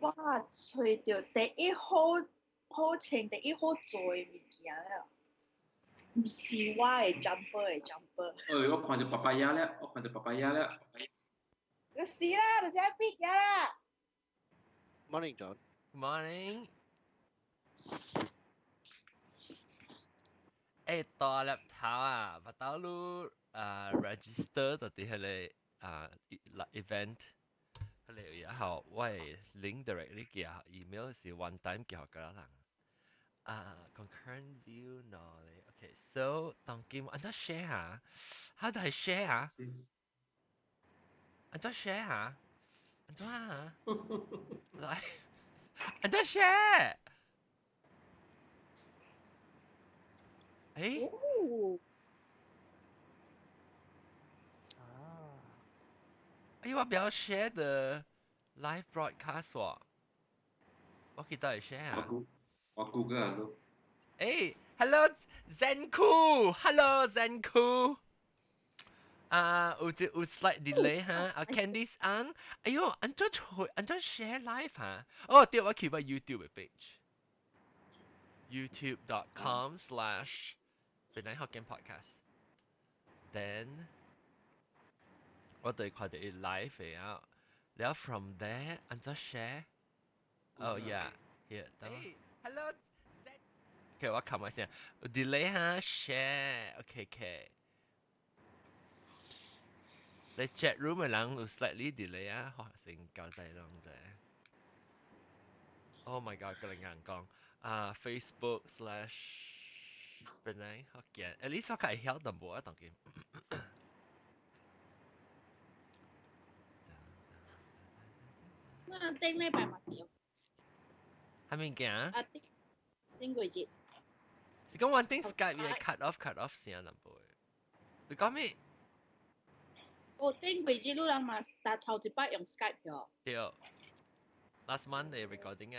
我找到第一好做的物件了，唔是我的 jumper。我看到爸爸呀了，我看到爸爸呀了。就死啦，就只必呀啦。Morning, John. Morning. ต่อ laptop register 到底係你event 係你有一號喂 link directly 嘅 email 是 one time 嘅學㗎啦 concurrent view 嗱你 okay so 當今安怎 share 下 how do I share 下安怎 share 下安怎啊來安怎 share 誒哦，我不要 share the live broadcast 我記得係 share 我 Google 咯。Hello Zenku Hello Zenku 有 slight delay 哈Candice Ang 哎呦安怎 share live 哈對我 keep YouTube page youtube.com/ เป็นไหน podcast then 我哋看到 live แล้ว from there 安怎 share oh yeah here 等我 Hello Okay 我冚一聲有 delay 哈 share okay 你 chat room 嘅人有 slightly delay 學成交代啷啫 Oh my god 個人講Facebook/ เป็นไหน學見 at least 我可以曉淡薄當今我頂禮拜嘛掉，係咪驚？頂過節。是講我頂 Skype 嘢 cut off 聲淡薄你講咩？我頂過節，你人嘛，但頭一擺用 Skype 咗。對 last Monday recording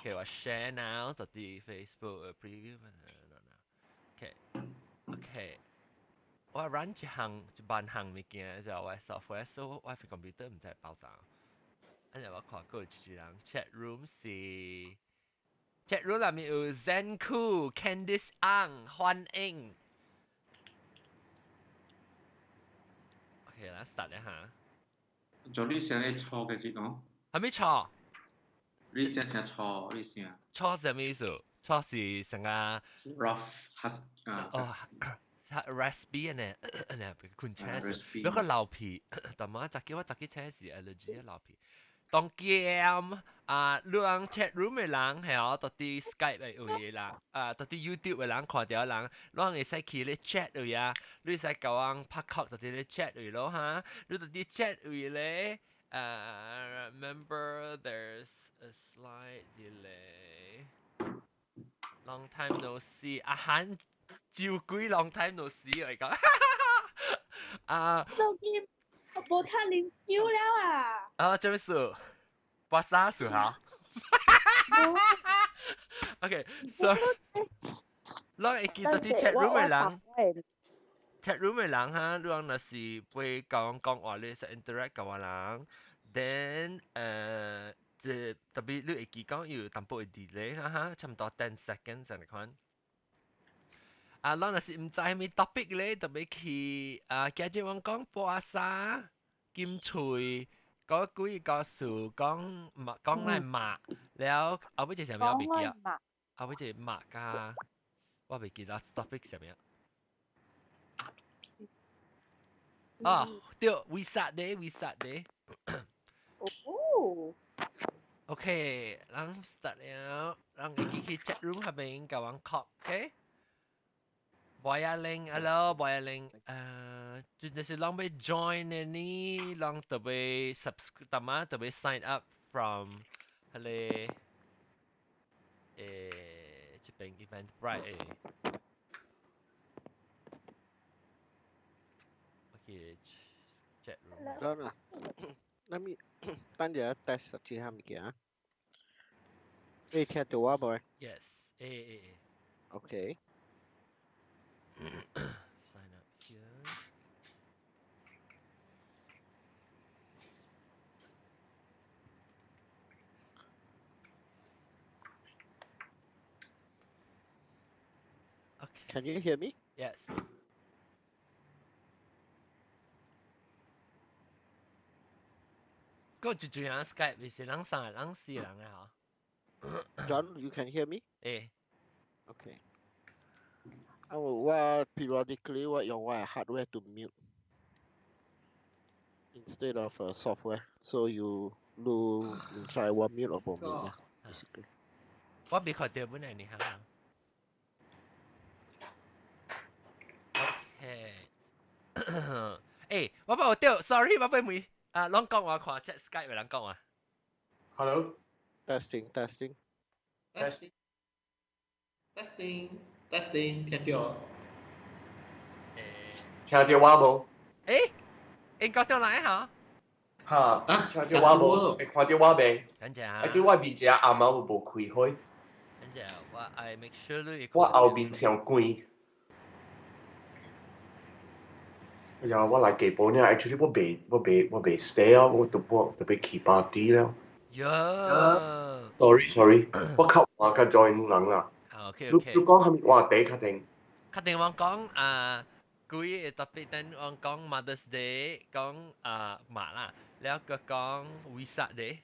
Okay 我 share now 到啲 Facebook preview Okay 我 run 一班行物件就我 software so 我 computer 唔使爆炸我看過一人 chat room 是 chat room 裏面有 Zenku Candice Ang 歡迎 OK 啦 start 一下做你聲咧錯嘅啲講，還沒錯你聲聽錯，你聲。錯是什麼意思？錯是成個 rough hus raspy 呢？คุณแช่สิแล้วก็เหล่าผีแต่มาจากที่ว่าจากที่แช่สิ allergy เหล่าผี當劍เรื่อง chat room 嘅人係我到啲 Skype 嘅位啦到啲 YouTube 嘅人看到嘅人你會使去咧 chat 位你使教人拍曲到啲咧 chat 位咯哈你到啲 chat 位咧remember there's a slight delay long time no see 阿韓照幾 long time no see 嚟講最近我無睇啉酒了做咩事？巴沙事好。Okay, so เรา會記得啲 chat room 嘅人，chat room 嘅人哈，你若是會講話你是 interact 嘅人，then 特別你會記講有淡薄 delay 啦哈，差唔多10 seconds 嚟看。เรา若是唔知係咩 topic 咧，特別去今日我講巴沙、金翠。嗰幾個數講嚟抹，แล้ว後尾就係咩我未記啊？後尾就係抹㗎，我未記得 topic 係咩啊？對 ，Visa Day。哦。OK，咱 start 了，咱一起去 chat room 下邊教人 call，OK？Boyaling, hello Boyaling. 就是啷被 join 的呢？啷特別 subscribe 特嘛？特別 sign up from 佢哋這邊 Eventbrite OK chat room. John, let me 等陣 test 一下物件。你聽到我冇 Yes.？Okay. Sign up Can you hear me? Yes. Go to your Skype 是人3人4人的哈。John, you can hear me? 诶， Okay. I will what periodically what your hardware to mute instead of software. So you try one mute or both mute, basically. 我未看到本来你行人。OK 诶，我冇掉 ，sorry，我俾每啷講我看 chat Skype 嘅人講啊。 Hello. Testing. Testing. Testing. 聽到？聽到我無？誒，應該掉嚟嚇？嚇，聽到我無？會看到我未？等陣嚇。啊，叫我面隻暗暝有無開開？等陣，我 I make sure 你。我後面上關。哎呀，我來基本呢 ，actually 我未 stay 啊，我特別去 party 了。Sorry，我靠我個 join 人啦。OK。你講係咪話地確定？確定我講佢特別等我講 Mother's Day，講嘛啦，แล้วก็講 Vesak Day。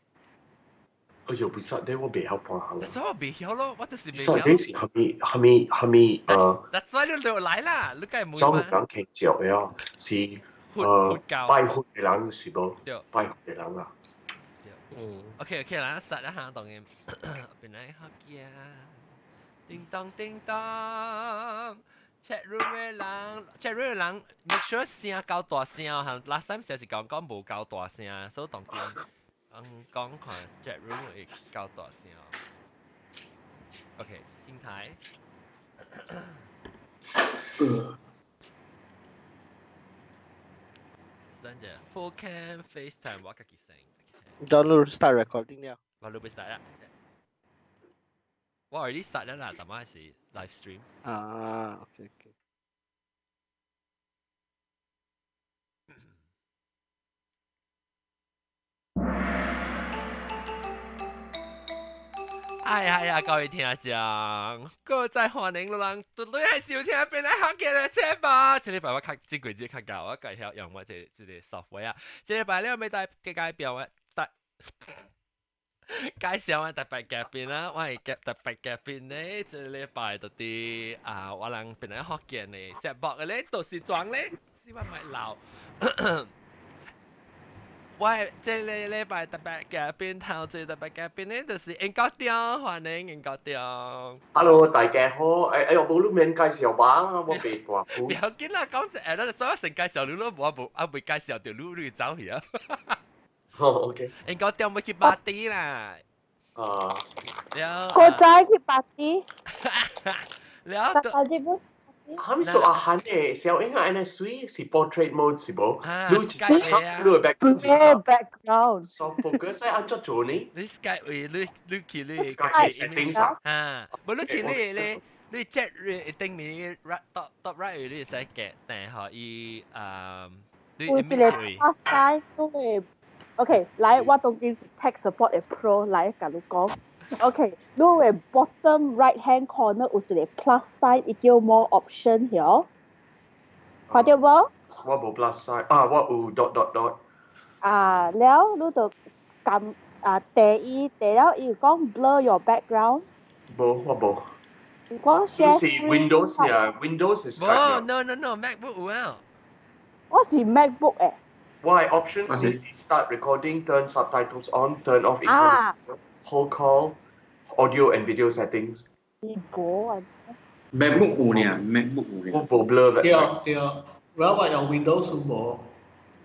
哎呦，Vesak Day 我未曉辦下啦。但係我未曉咯，我就是未曉。Vesak Day 是係咪That's why 你就來啦，你梗係冇嘛？週人慶祝嘅啊，是拜佛嘅人是無？拜佛嘅人啊。OK 啦，start 一下當然，邊嚟學嘅？叮當叮當 ，chat room 嘅人 make sure 聲夠大聲嚇。Last time 成日講冇夠大聲，所以當見講看 chat room 會夠大聲。OK， 停台。等陣 full cam FaceTime 我自己聲。John, start recording now. 我準備 start 啦。我 already start 啦，但係是 live stream。Okay. 哎呀，各位聽眾，各位歡迎你人，絕對係收聽邊嚟學嘅節目。這禮拜我較這幾節較教，我介紹用我這個 software 啊。這禮拜呢，我咪帶介紹我介紹我特別嘉賓啦，我係特別嘉賓咧，這禮拜到啲我人邊嚟學嘅呢，節目嘅咧都是裝咧，希望唔係流。喂，這個禮拜特別嘉賓頭最特別嘉賓呢，就是英國點，歡迎英國點。Hello， 大家好，我冇你面介紹吧，我未大夫。不要緊啦，講只啦，所以成介紹你咯，我未介紹到你走去啊。OK。英國點要去 party 啦。แล้วก็ใจที่ party แล้ว แต่ที่พูด他們說韓嘅小英係 NS3 是 portrait mode 是冇？你係 background soft focus 係按照做呢？你 Skype 你去你個 setting 上冇你去你 chat 一定你 top right 你使嘅，但係伊你 image 拍晒都會 OK 嚟我當然是 tech support 嘅 pro 嚟甲你講 OK 你嘅 bottom right hand corner 有一個 plus sign 伊叫 more option 喎看到無？我冇 plus sign 我有 dot แล้ว你就撳第了伊講 blur your background 冇我冇你講 share 是 Windows 啊 Windows 係 Skype no MacBook 有啊我是 MacBook 誒Why options is start recording, turn subtitles on, turn off whole call, audio and video settings. MacBook 有呢 ，MacBook 有呢。我冇 blur 嘅。對，我用 Windows 冇。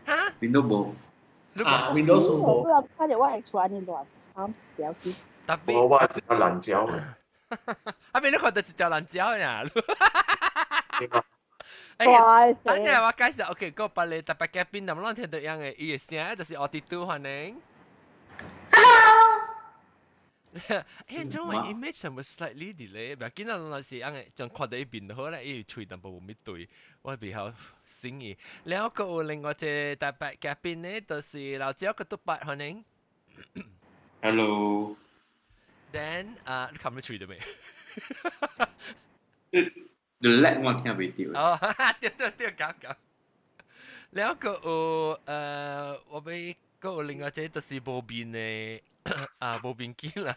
嚇 ？Windows 冇。Windows 冇。我睇住我 extra 呢度，啱有啲。特別。我話係爛膠。啊！邊你看到一條爛膠呀？等陣我介紹 ，OK，個別你特別嘉賓，咁我聽到樣嘅，伊嘅聲就是我哋都歡迎。哎，將我 image 係咪 slightly delay？唔係，見到那是樣嘅，將看到一邊好咧，伊喙淡薄冇咩對，我比較醒意。แล้วก็有另外一個特別嘉賓呢，就是老趙個督八歡迎。Hello。Then 你冚咗喙到未？你叻我聽未到。哦，對，搞。แล้วก็我俾ก็另外一個就是無邊嘅無邊機能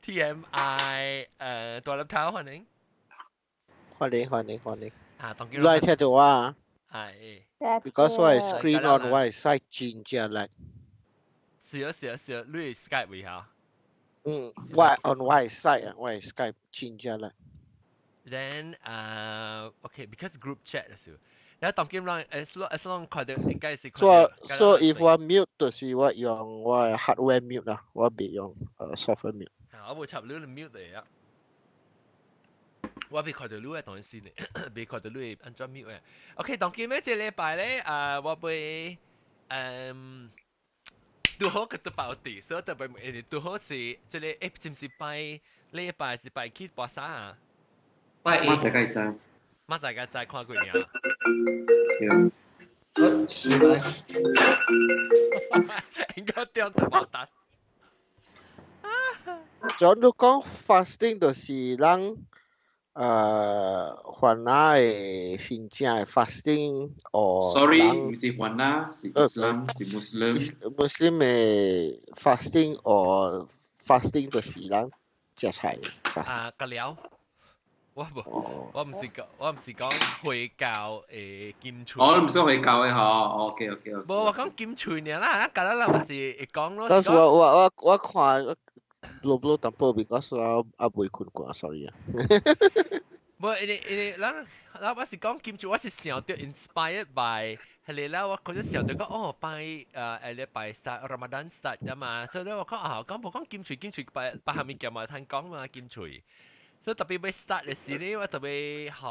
TMI ตัวรับเท้าคนนึง歡迎。當見來聽到啊 because why screen on why side change like 是你 Skype 會下why on why side why Skype change like then okay because group chat 就是แล้ว當見讓as long 看到應該是 so if 我 mute 就是我用我 hardware mute 啦我別用software mute 我冇插你 mute 嚟啊我未看到你嘅當然先嘅未看到你安裝 mute 嘅 OK 當見咩這禮拜咧我會都好個都爆地所以特別都好是這裡是唔是拜禮拜是拜去巴沙啊拜我就該知。乜大家再看過呀？應該掉得冇得。就你講 fasting 就是人還那嘅真正嘅 fasting or Sorry，唔是雲啦，是 Islam，是 Muslim。Muslim 嘅 fasting or fasting 就是人食菜。個了。我唔是講會教劍錘。我唔想會教嘅嗬。OK。冇我講劍錘呢啦，教啦咪是講咯。但是我看錄淡薄 because 我未看過 ，sorry 啊。冇你我是講劍錘，我是想到 inspired by 係你啦，我嗰陣想到講拜拜 start Ramadan start 㗎嘛，所以咧我講講冇講劍錘拜下面叫埋聽講嘛劍錘。所以特別要 start 嘅時呢，我特別學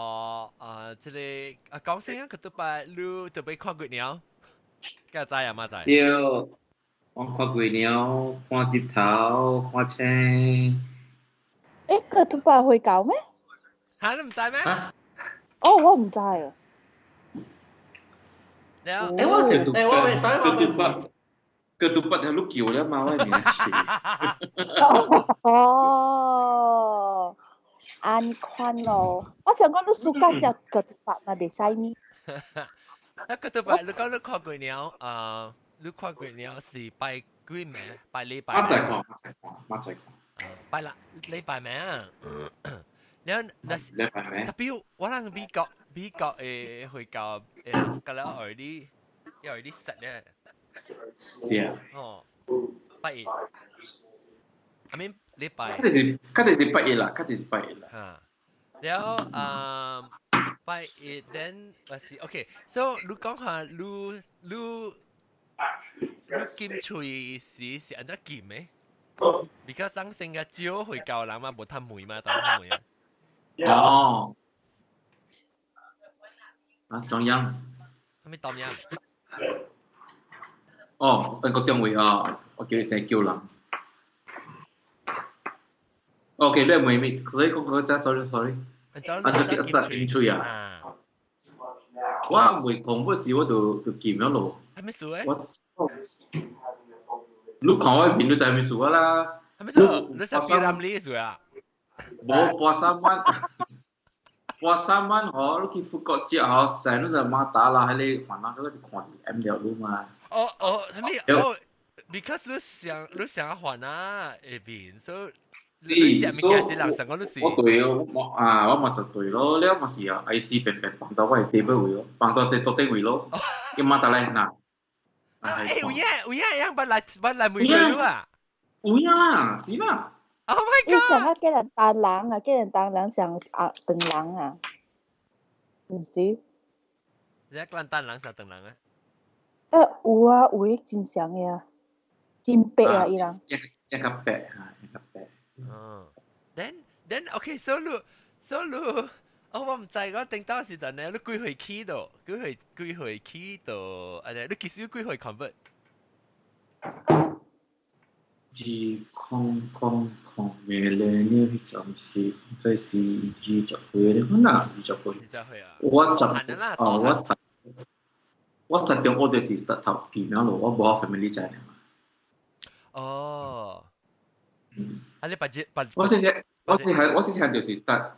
即係講聲佢都把你特別看過鳥，梗係知啊嘛知。要我看過鳥，看舌頭，看青。佢都把會教咩？嚇你唔知咩？哦，我唔知啊。แล้วketupat yang lu kiu lah mau ni. 哦，安寬咯。我想講你暑假食個頭髮嘛，袂使咩？個頭髮你講你看過鳥你看過鳥是拜幾咩？拜禮拜。我再看。拜啦禮拜咩啊？แล้ว禮拜咩？特別我諗美國會教個了耳啲實咧。是啊。哦，拜一。I mean 禮拜。佢哋是拜一啦，佢哋是拜一啦。แล้ว拜一 then ว่าสิ okay so 你講下你劍錘是安怎劍嘅 because 當成個招會教人嘛，冇貪梅嘛，當貪梅啊。哦。中央。係咪當央？哦，個中位啊，我叫你成叫人。OK， 你唔係所以嗰隻 sorry。安怎劍錘啊！我未講嗰時我就劍咗咯。係咪數咧？你看我面都就係咪數啦？係咪數？你實別諗呢數啊？冇播三晚嗬，你去福國之後成日就馬打啦，喺你還啦，嗰啲看 M 了咯嘛。係咪？because 你想還啊？邊所以。我對我咪就對咯，你咪是啊 ，IC 平平放到我係地不會咯，放到地地會咯，咁乜得咧嗱？有呀，不來每個咯啊！有呀，是啦。Oh my god！ 你想要叫人當人啊？叫人當人想等人啊？唔是？你一個人當人想等人啊？有啊，有益真常嘅啊，真白啊，伊人。一個白嚇，一個白。then okay so 你我唔知我頂到時陣咧，你幾歲起到？幾歲起到？你其實幾歲 convert？ 200咩咧？呢就是即是20歲咧，可能20歲啊。我特登我就是實頭片咯，我冇 family 仔嘛。哦。你 budget？ 我是想就是 start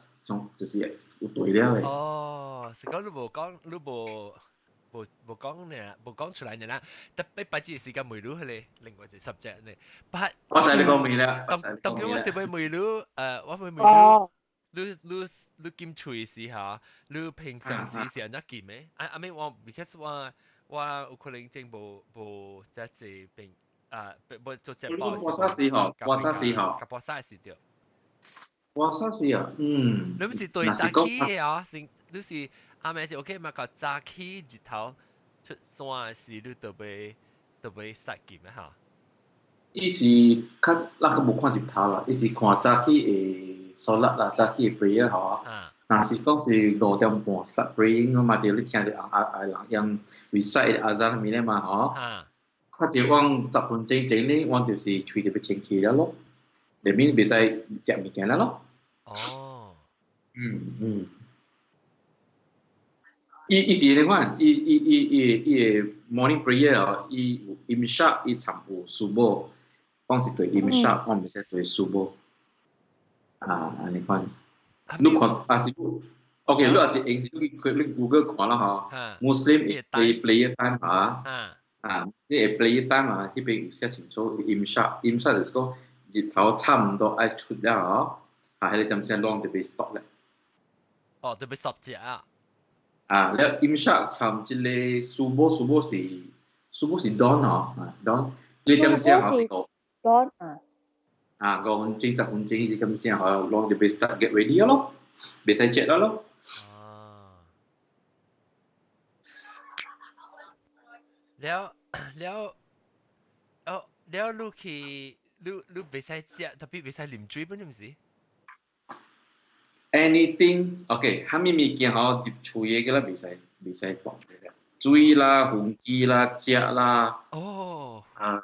就是有对了诶。哦，是講你無講，你無講呢，無講出來呢啦。特別把這時間梅魯佢哋另外一個 subject 呢，但我知你講咩啦，當然我是會梅魯，我會梅魯。哦，你兼吹時嚇，你平常時是安怎兼咩？I mean 我 because 我有可能真無即係並無做隻包。我啥時候？我啥時候？夾波曬時掉。我啥時候？嗯。你唔是對早起嘅啊？你是阿妹是 OK 嘛？個早起日頭出山時，你特別曬兼咩嚇？伊是較那個無看日頭啦，伊是看早起誒solat啦，早起誒 prayer 吼。若是講是5點半 start praying，我嘛着你聽着人用 recite azan 咪咧嘛吼。較濟往10分鐘前咧，我就是喙就要清氣了咯，裡面袂使食物件啦咯。哦。伊是咧款，伊誒 morning prayer 哦，伊有 imsak， 伊參有 subuh， 講是對 imsak， 我毋使對 subuh。安尼款。你看，也是 OK， 你也是用時你 Google 看啦吼 ，Muslim 誒 prayer time 即係 prayer time 迄邊有寫清楚 imsak 就是講日頭差毋多愛出了吼，迄個點先 long 就被 stop 咧。哦，就被 stop 隻啊！แล้วimsak 參即個 subuh 是 dawn 吼，dawn 你點寫吼是dawn 5分鐘10分鐘你點寫吼 long 就被 start get ready 咯，袂使接咯。แล้วลูกคือลูกไม่ใช่เจ้าแต่พี่ไม่ใช่ลิมจุ้ยเป็นยังไง anything okay 哈咪物件吼入喙嘅啦袂使動嘅，水啦、風機啦、食啦。哦。哈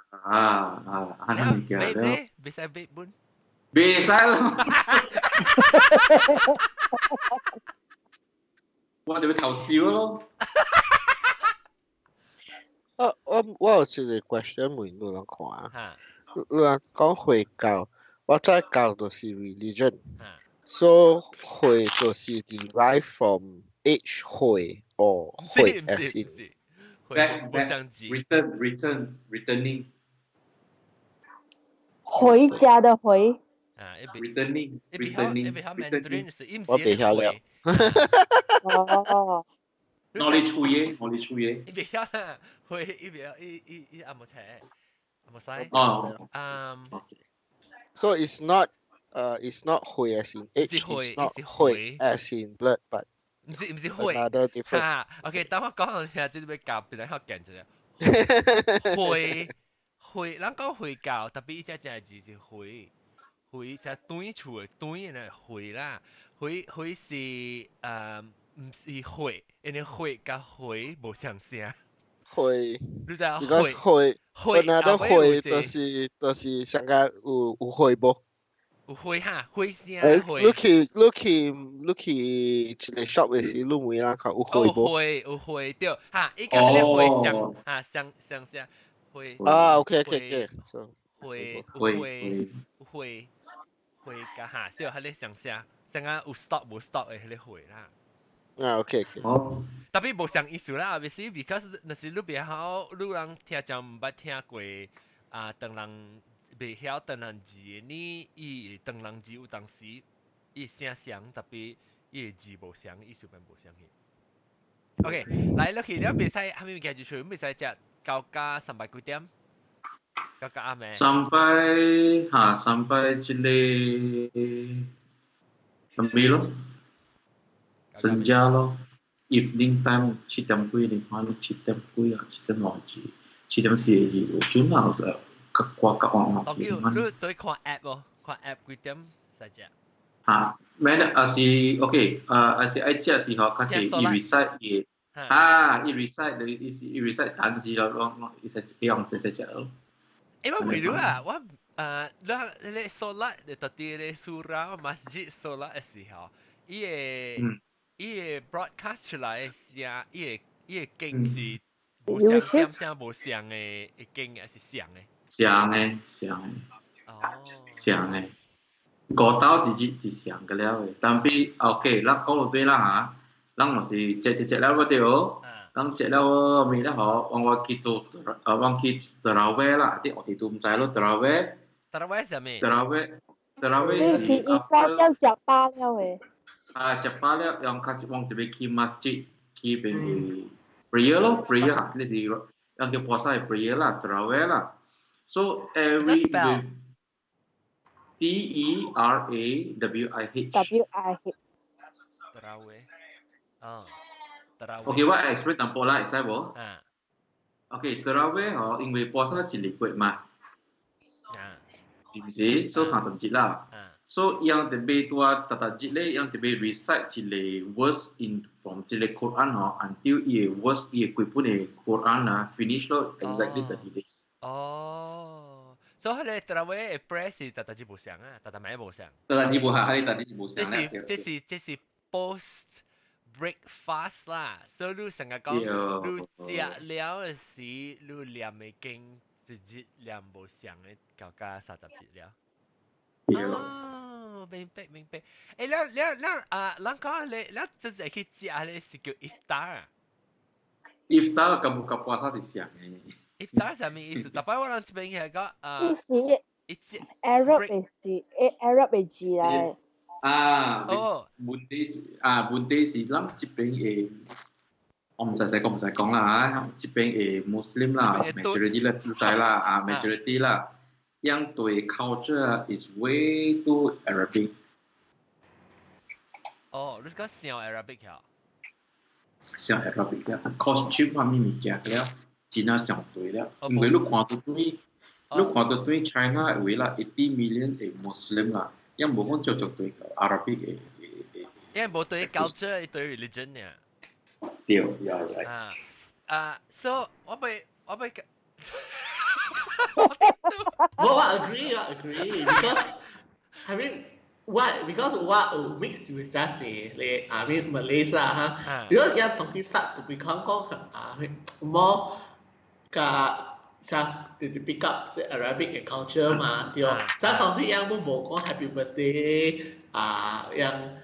物件了。袂使買本。袂使啦。我就要偷笑咯。我有一個 question 問你人看啊。你人講回教，我知教就是 religion。So 會就是 derive from H 會 or 會 as in returning 回家的回。returning。我袂曉了。哦。我哋吹嘅。伊袂曉啦，會伊袂伊阿冇切，阿冇使。So it's not hui as in H, it's not hui as in blood, but 唔是會 another different. OK， 等我講下，即係要教別人學見啫。會，咱講會教，特別依隻字是會是對厝嘅對呢會啦，會是唔是會，因為會甲會無相聲。會，你知啊？會 another 會就是上個有會無？有會哈，會聲會。你去一個 shop 嘅時，你問人看有會無？有會對，哈，依個係會相哈相會。OK，會甲哈，對，係咧相聲，成個有 stop 無 stop 嘅係會啦。OK。特別無相意思啦，obviously because 那是你比較好，你人聽就唔捌聽過當人。袂曉當人字，你伊當人字有當時伊聲相，特別伊字無相，伊小便無相去。OK， 來落去了，袂使蝦米物件就出，袂使食到加300幾點，到加啱未？300即個什麼咯？新家咯 ，evening time 7點幾你看7點幾啊，7點2字，7點4字，有準啊個。當叫你對看 app 喎，看 app 幾點使食？咩咧？是 OK，是愛食時候，佢係伊 recite 嘅，伊 recite 伊 recite 單字咯，伊使用使食咯。我唔รู้啊，我你 solat 你特啲你 surah masjid solat 嘅時候，伊個 broadcast 出來嘅聲，伊個經是無相點聲無相嘅經，還是相嘅？像嘅。個刀是上嘅了嘅，但係 OK，咱講到對啦嚇，咱我是食了嗰條，咱食了咪咧嗬，我去做我去tarawih啦，啲我哋都唔知咯tarawih。tarawih 係咩？tarawih 是而家要食飽了嘅。食飽了，用佢往特別去 masjid 去邊 prayer 咯 ，prayer 嚇，呢是用叫 puasa 係 prayer 啦，tarawih 啦。So every Terawih. WIH。tarawih。tarawih。OK， 我 explain 淡薄啦，會使無？OK， tarawih 嗬，因為 puasa 一個月嘛，是唔是？所以30節啦。So yang tebe tua tatajid le yang tebe recite chile verse in from chile Quran ho until ye verse ye kui pun Quran na finish lo exactly 30 days. So 佢哋 tarawih prayer 是tatajid 無相啊，tatajid 無相。tatajid 無相，係tatajid 無相咧。這是 post breakfast 啦，所以你成日講你食了時，你念嘅經一日念無相嘅，到加30節了。明白。誒，咱講咧，咱就是去食咧是叫 iftar 啊。iftar 跟buka puasa 是相嘅。iftar 係咩意思？特別我哋這邊係講是 Arab 嘅字嚟。Bundes是咱這邊嘅，我唔使講啦嚇，這邊嘅 Muslim 啦 ，majority 啦，都知啦，majority 啦。yang對 culture is way too Arabic。你講上 Arabic 呀？上 Arabic 呀 ，costume 方面物件了，真係上對了。因為你看到對 China 為啦80 million 嘅 Muslim 啦，因冇講就對 Arabic 嘅。因為冇對 culture 對 religion 呀。對，yeah right。So 我被。Well, I agree. Because what mixed with that Malaysia, huh? Because yang talking start to become more to pick up the Arabic culture mà, điều. Sa talking yang mau có happy birthday, yang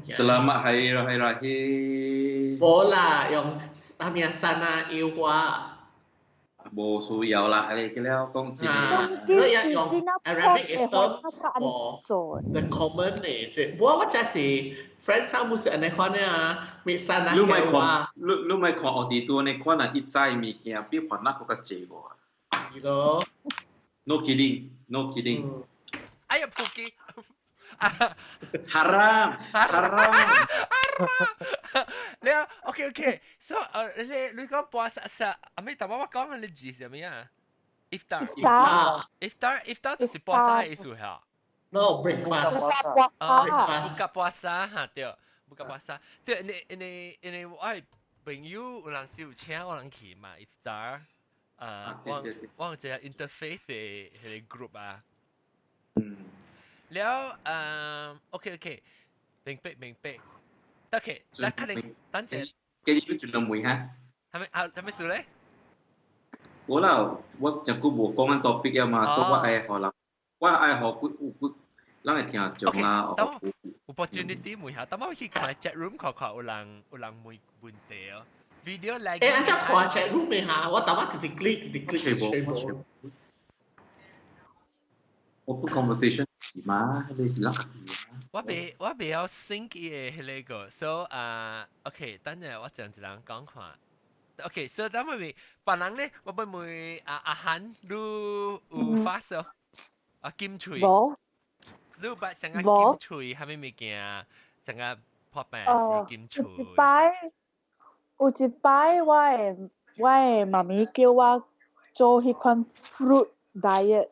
Selamat Hari Raya. Bola yang sana yêu hoa. Bồ xu giàu lại đây cái leo công trình rồi dùng Arabic term for the common này bố bắt cha thì friend sao mua sự này con nè mi san na lúc mai còn ở đi tour này con là ít trái mi kia biết khoản nát có cái gì bộ gì đó no kidding ai à Puki haram Lea, okay. So, lu講 puasa sa, ami tama ba講ang legit siya miya? Iftar 就是puasa嘅意思嚇。No, breakfast. Buka puasa 嚇對，buka puasa。對，你我朋友有人燒車，有人去嘛 iftar，我只係 interfaith 嘅 group 啊。แล้วOK，明白。OK，那肯定等陣。cái gì cũng chuyện mùi ha。係咪事咧？我就顧無講緊 topic 啊嘛，所以我愛學佢，咱會聽眾啦。有 opportunity 問下，等我去看 chat room 看有人問問題哦。video 嚟。安怎看 chat room 咪嚇？我等我直接 click 全部。open conversation 是嘛？你是垃圾。我未有 think 嘅迄個 ，so OK，等陣我將一人講看。OK， so 等我咪別人咧，我咪阿涵你有發燒，金喙，你有捌成個金喙，係咪物件？成個破病是金喙。有一擺我嘅媽咪叫我做迄款 fruit diet，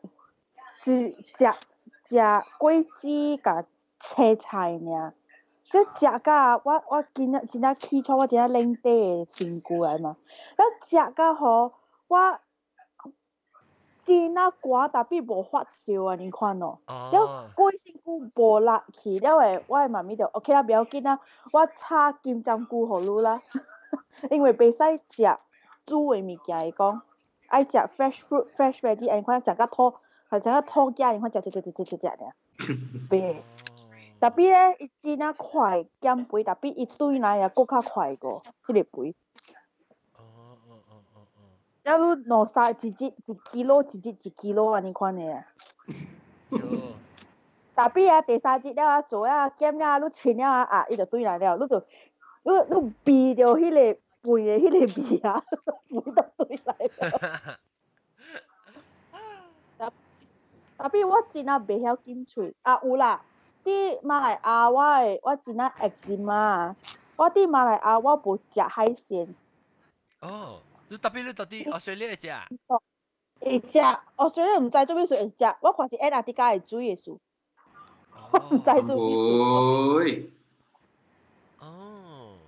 食果子甲青菜爾。即食甲我真係起初我真係冷地嘅身軀來嘛，咁食甲好我真係寒，但係無發燒啊！你看咯，了過身軀無力去，了誒我嘅媽咪就 OK 啦，不要緊啦，我炒金針菇互你啦，因為袂使食煮嘅物件嚟講，愛食 fresh fruit、fresh veggie， 你看食甲肚係整個拖架，你看食嘅，白。特別咧，伊真啊快減肥，特別伊對來啊更加快個，迄個肥。假如攞晒一kilo 安尼款嘅啊。特別啊，第三日了啊，做啊減了，你稱了啊，伊就對來了，你避掉迄個肥嘅迄個味啊，肥就對來了。特別我真啊袂曉緊喙，啊有啦。啲馬來亞我真係 eczema， 我啲馬來亞我冇食海鮮。哦，你特別澳大利亞食？會食，澳大利亞唔知做咩事會食，我看是阿啲家嘅水嘅事。我唔知做咩事。哦。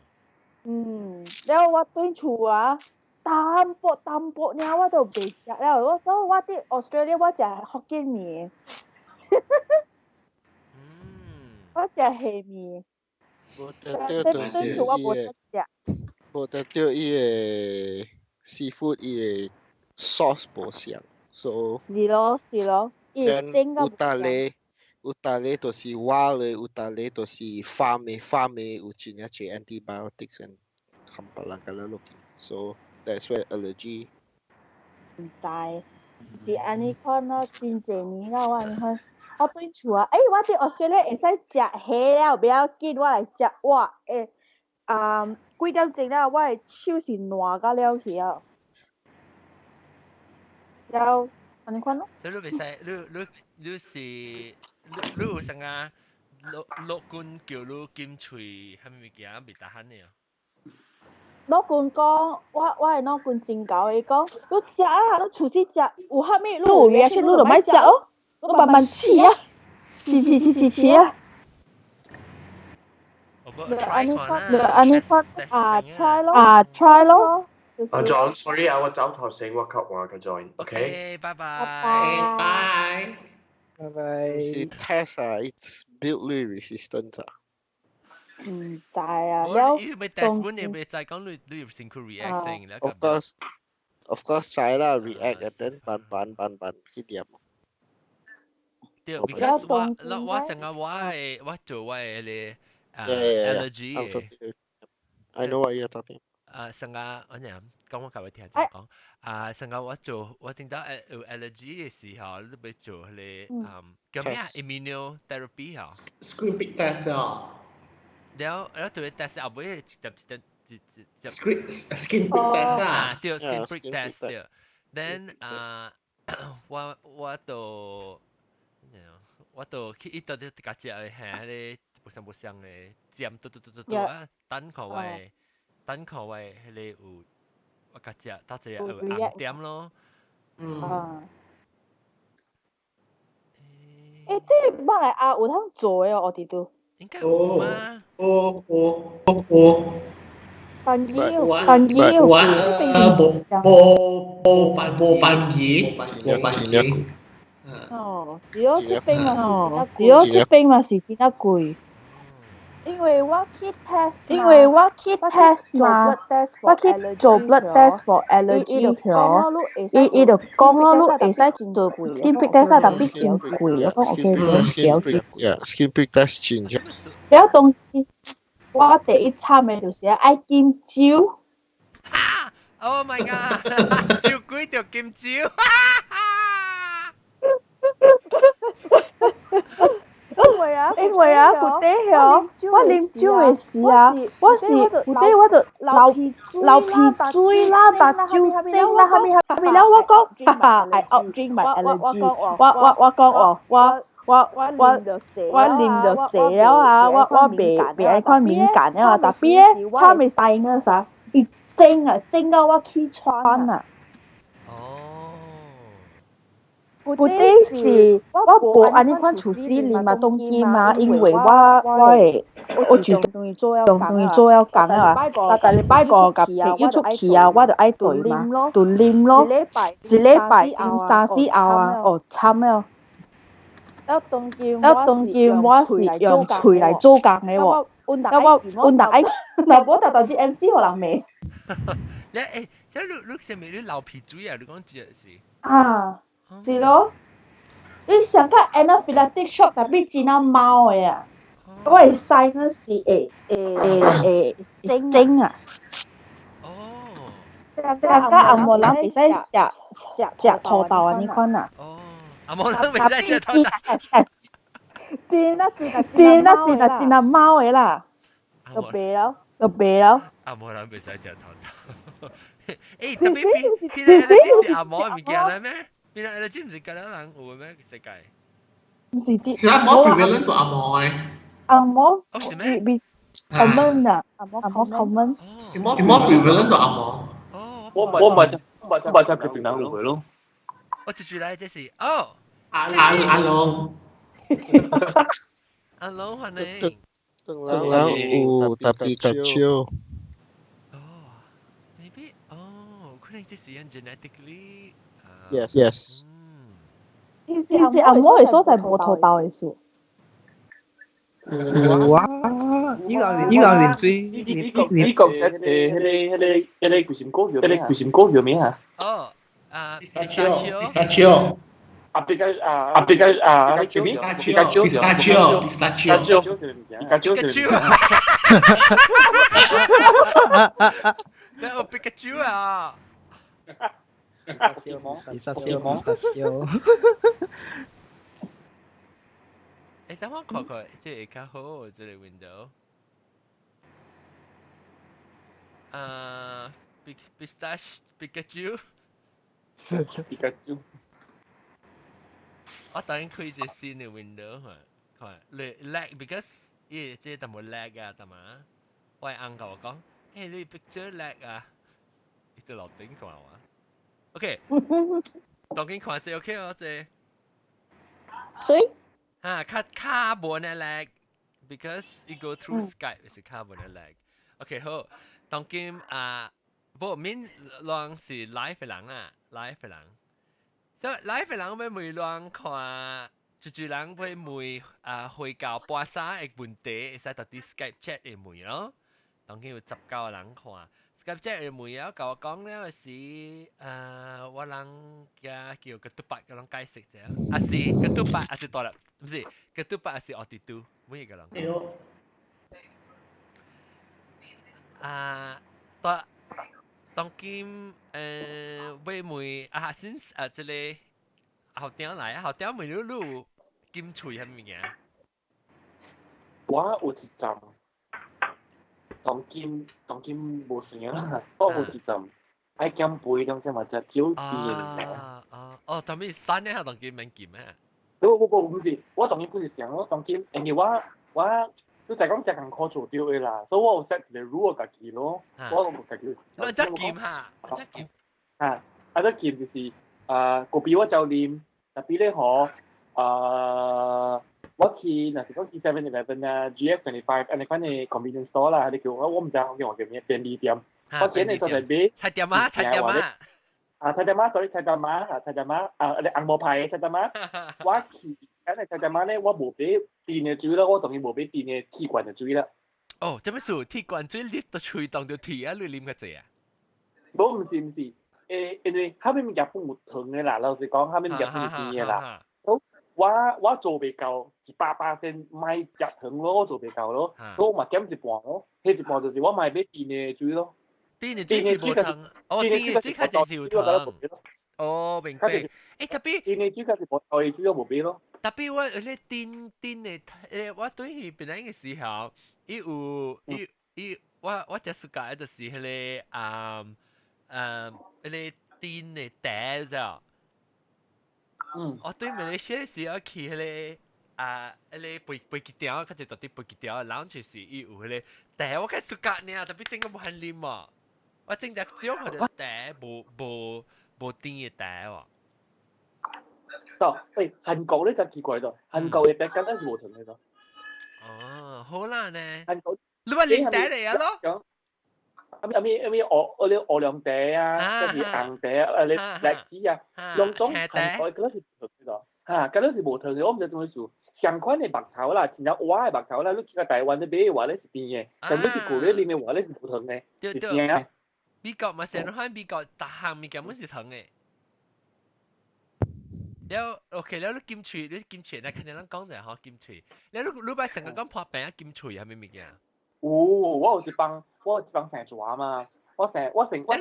然後我對厝啊，淡薄爾我都袂食了，我啲澳大利亞我食福建麵。我食蝦麵，無得到伊個 seafood 伊個 sauce 無相 ，so 是咯，伊會整個有搭咧就是活咧，有搭咧就是 farm 有真係多 antibiotics and 冚唪唥咁樣落去 ，so that's why allergy。唔知，是安尼看咯，真濟年啦，我安尼看。我對厝啊，我啲澳大利亞會使食蝦了，不要緊，我來食哇，幾點鐘了，我的手是爛到了去啊，了，安尼看咯。所以你袂使，你是你有啥啊？老公叫你金喙，蝦米物件袂得閒嘅啊？老公講，我的老公真搞，伊講，你食啊，你出去食，有蝦米，你有嘢食，你就咪食咯。我慢慢吃啊，吃啊。安尼看try 咯。John, sorry 啊，我走頭先我吸話嘅 John。OK， 拜拜。是 test 啊 ，it's build resistance 啊。唔知啊，你咪 test 本你咪就係講你有先去 react 先啦。Of course， 知啦 react and then 辦幾點？對 ，because 我成日我做我嘅allergy 嘅。I know what you're talking。成日我講我教你聽就講，成日我聽到有 allergy 嘅時候，你咪做你叫咩 immunotherapy 啊 ？Screen prick test 啊。แล้วตัว test เอาไว้จะ skin prick test อ่ะเดี๋ยว skin prick test เดี๋ยว then 我去一到啲家姐嘅係咧不相嘅尖啊等佢位係咧有我家姐到這有暗點咯。即馬來亞有通做嘅我哋都。應該有嗎？樊姨，哦，只有這邊嘛是比較貴。因為我去 test 嘛，我去做 blood test for allergy 嗬，伊就講咯，你會使做 skin prick test，特別真貴，我講 OK，skin prick test 真啫。有東西，我第一參嘅就是愛金蕉。哈 ！Oh my god！ 照鬼條金蕉。因為啊，嗰啲嗬，我啉酒嘅時啊，我就流鼻水啦，白酒精啦，後面了我講，哈哈 ，I outdrink my allergy， 我講我啉到這了啊，我別愛看敏感啊，特別咧，差未曬嗰陣，一蒸到我起瘡啊。嗰啲是我冇安尼款廚師練嘛東京嘛，因為我主動去做了講啊，但係拜個夾要出去啊，我就愛對嘛，對啉咯，一禮拜飲3、4盒啊，哦慘了。當見我是用喙來做工嘅喎，我愛，嗱我就導致 MC 可能未。即係你係咪你流鼻水啊？你講住是？啊，是咯。你想看 anaphylactic shock tapi Cina mau ya. 我係 sinus 精啊。哦。大家按摩人袂使食土豆啊，你看啊。哦，按摩人袂使食土豆。真啊貓嘅啦。就白咯。按摩人袂使食土豆。誒，特別邊個 allergy 是按摩嘅物件咧咩？邊個 allergy 唔是咁多人有咩世界？唔是知。是按摩 prevalent 到按摩嘅。按摩哦是咩？common 啊，按摩 common。按摩 prevalent 到按摩。哦，我唔係就決定兩回咯。我接住嚟即是哦，阿龍，阿龍歡迎。當然有特別嘅招。Maybe 可能即是因 genetically。Yes。其實按摩嘅所在無土豆嘅數。哇！依個連最呢個即係嗰啲巨神膏叫咩啊？哦，pistachio。即係我 Pikachu 啊！pistachio。誒，等我看看，即係較好，即係 window。Pikachu。我等開隻新嘅 window 看，lag because 即係特冇 lag 啊，特嘛。我係硬我講，誒你 picture lag 啊，你都落頂看啊。OK， 當緊看隻 OK 哦，隻。所以。carbon lag because it go through Skype is a carbon lag. Okay 好，當今不面浪是 live 嘅人啊 ，live 嘅人。所以 live 嘅人要每浪看，住人會每會教巴沙嘅問題，會使特啲 Skype chat 嘅每咯。當今有19個人看。Skype chat 嘅每有教我講咧是我人叫個督白個人解釋啫，啊是個督白，啊是多啦，唔是個督白，啊是82，每一個人。當今為每先即係後點嚟啊，後點每路金錘係乜嘢？我有一陣。當今無算嘅啦，我有一陣愛減肥，當時嘛就挑戰嘅。當邊3年後當今免減咩？唔是，我當今不是講，我當今因為我你就講只咁靠做掉嘅啦，所以我有 set 個 rule 自己咯，我有自己。你只減下，只減。只減就是個比我就練，特別咧可我去嗱，講去 7-Eleven 啊 ，GF25，อันนี้ก็ใน convenience store 啦，你叫我唔知我叫咩便利店。我見你就係俾菜店啊，菜店啊 ，sorry 菜店啊，你按摩牌菜店啊，我去喺你菜店啊咧，我冇俾電嘅水啦，我當然冇俾電嘅鐵罐嘅水啦。哦，做咩事？鐵罐水你都吹當到鐵啊？你啉個濟啊？冇唔是，因為後面物件不冇糖嘅啦，老實講，後面物件不冇甜嘅啦。我做未夠100%買入糖咯，我做未夠咯，所以我咪減一半咯。迄一半就是我買俾電嘅水咯。電嘅水是無糖，電嘅水較就是有糖。哦，明白。誒特別電嘅水較是無糖嘅水我冇俾咯。特別我咧電嘅我對佢本來嘅時候，我只暑假就是迄個迄個電嘅袋啫。我對馬來西亞時候去迄個迄個飛機條，佢就到啲飛機條，然後就是有迄個，但係我開始隔呢，特別整個冇限啉啊，我整隻少佢哋袋，冇電嘅袋喎。誒，韓國咧就奇怪咗，韓國嘅袋梗係冇糖嘅咗。哦，好難呢。韓國你話連袋嚟啊咯？咩我涼袋啊，跟住硬袋啊，你荔枝啊，兩種韓國嗰啲是冇糖嘅，嗰啲是冇糖嘅，我唔知點樣做。相款嘅白炒啦，然後我嘅白炒啦，你去個台灣你買嘅話咧是甜嘅，但你去國內裡面話咧是冇糖嘅，是甜啊。美國咪成日喺美國大行物件乜是糖嘅？了 OK 了，你金喙，那肯定咱講就係嗬金喙。你擺成個講破病啊金喙係咩物件？我有一幫成蛇嘛，我成。你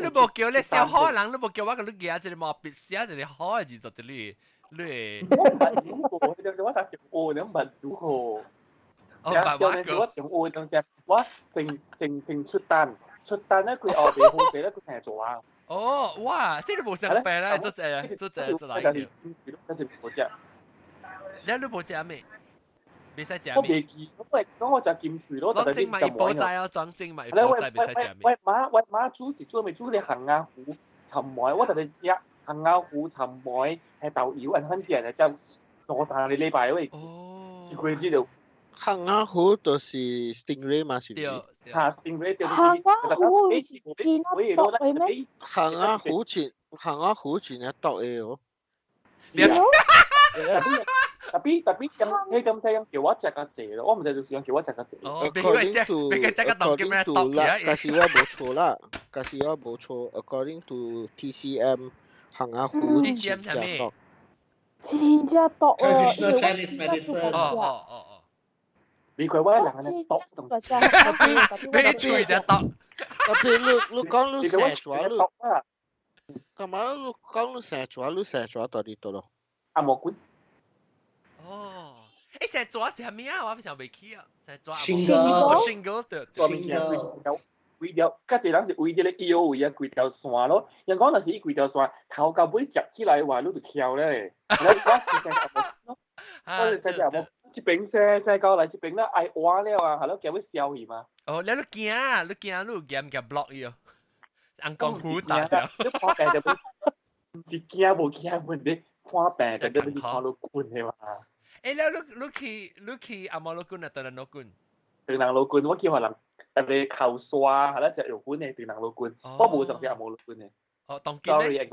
冇叫你小可人，你冇叫我個你嘅，即係冇別寫，即係可字做啲你。我唔係如何，我打上我你唔係如何。有陣時我上我當時我成出單咧，佢後邊好地咧，佢成蛇啊。哦，哇！即係你冇生病啦，做嚟條。你冇食咩？未使食咩？我未記，我就劍廚咯。攞精米保濟啊，裝精米保濟未使食咩？喂馬煮時做咪煮你行啊糊尋梅，我就你食行啊糊尋梅係豆妖人分人就攞晒你禮拜喂。哦。佢知道。行啊糊就是 stingray 嘛，是唔是？嚇 stingray 就行啊糊見得到嘅咩？行啊糊前一度嘅喎。tapi yang saya yang kewa cakap saya, oh macam tu yang kewa cakap saya. According to lah, kasih wa bo cho. According to TCM, hang ah hu TCM 係咩？真正毒啊 ！Traditional Chinese medicine。哦。你佢話人係毒同，俾吹就毒。特別你講你成咗你，咁啊你講你成咗到啲度咯。阿莫管。哦，誒成咗係咩啊？我唔想未記啊，成咗。Shingle 對。quy條，家己人就為啲咧腰位啊，規條線咯。人講那是規條線，頭到尾夾起來話，你就翹咧。我哋成日冇一邊細個嚟一邊咧愛玩了啊，係咯，叫佢笑佢嘛。哦，你驚，你驚 block 伊哦，人講好大條。你看病就唔是驚冇驚問題，看病就你看到管嘅嘛。誒，你去阿毛老官啊，當然老官。當然老官，我叫可能。特別口刷係啦，隻藥管嘅電能老罐，我冇上隻冇老罐嘅。哦，當劍咧？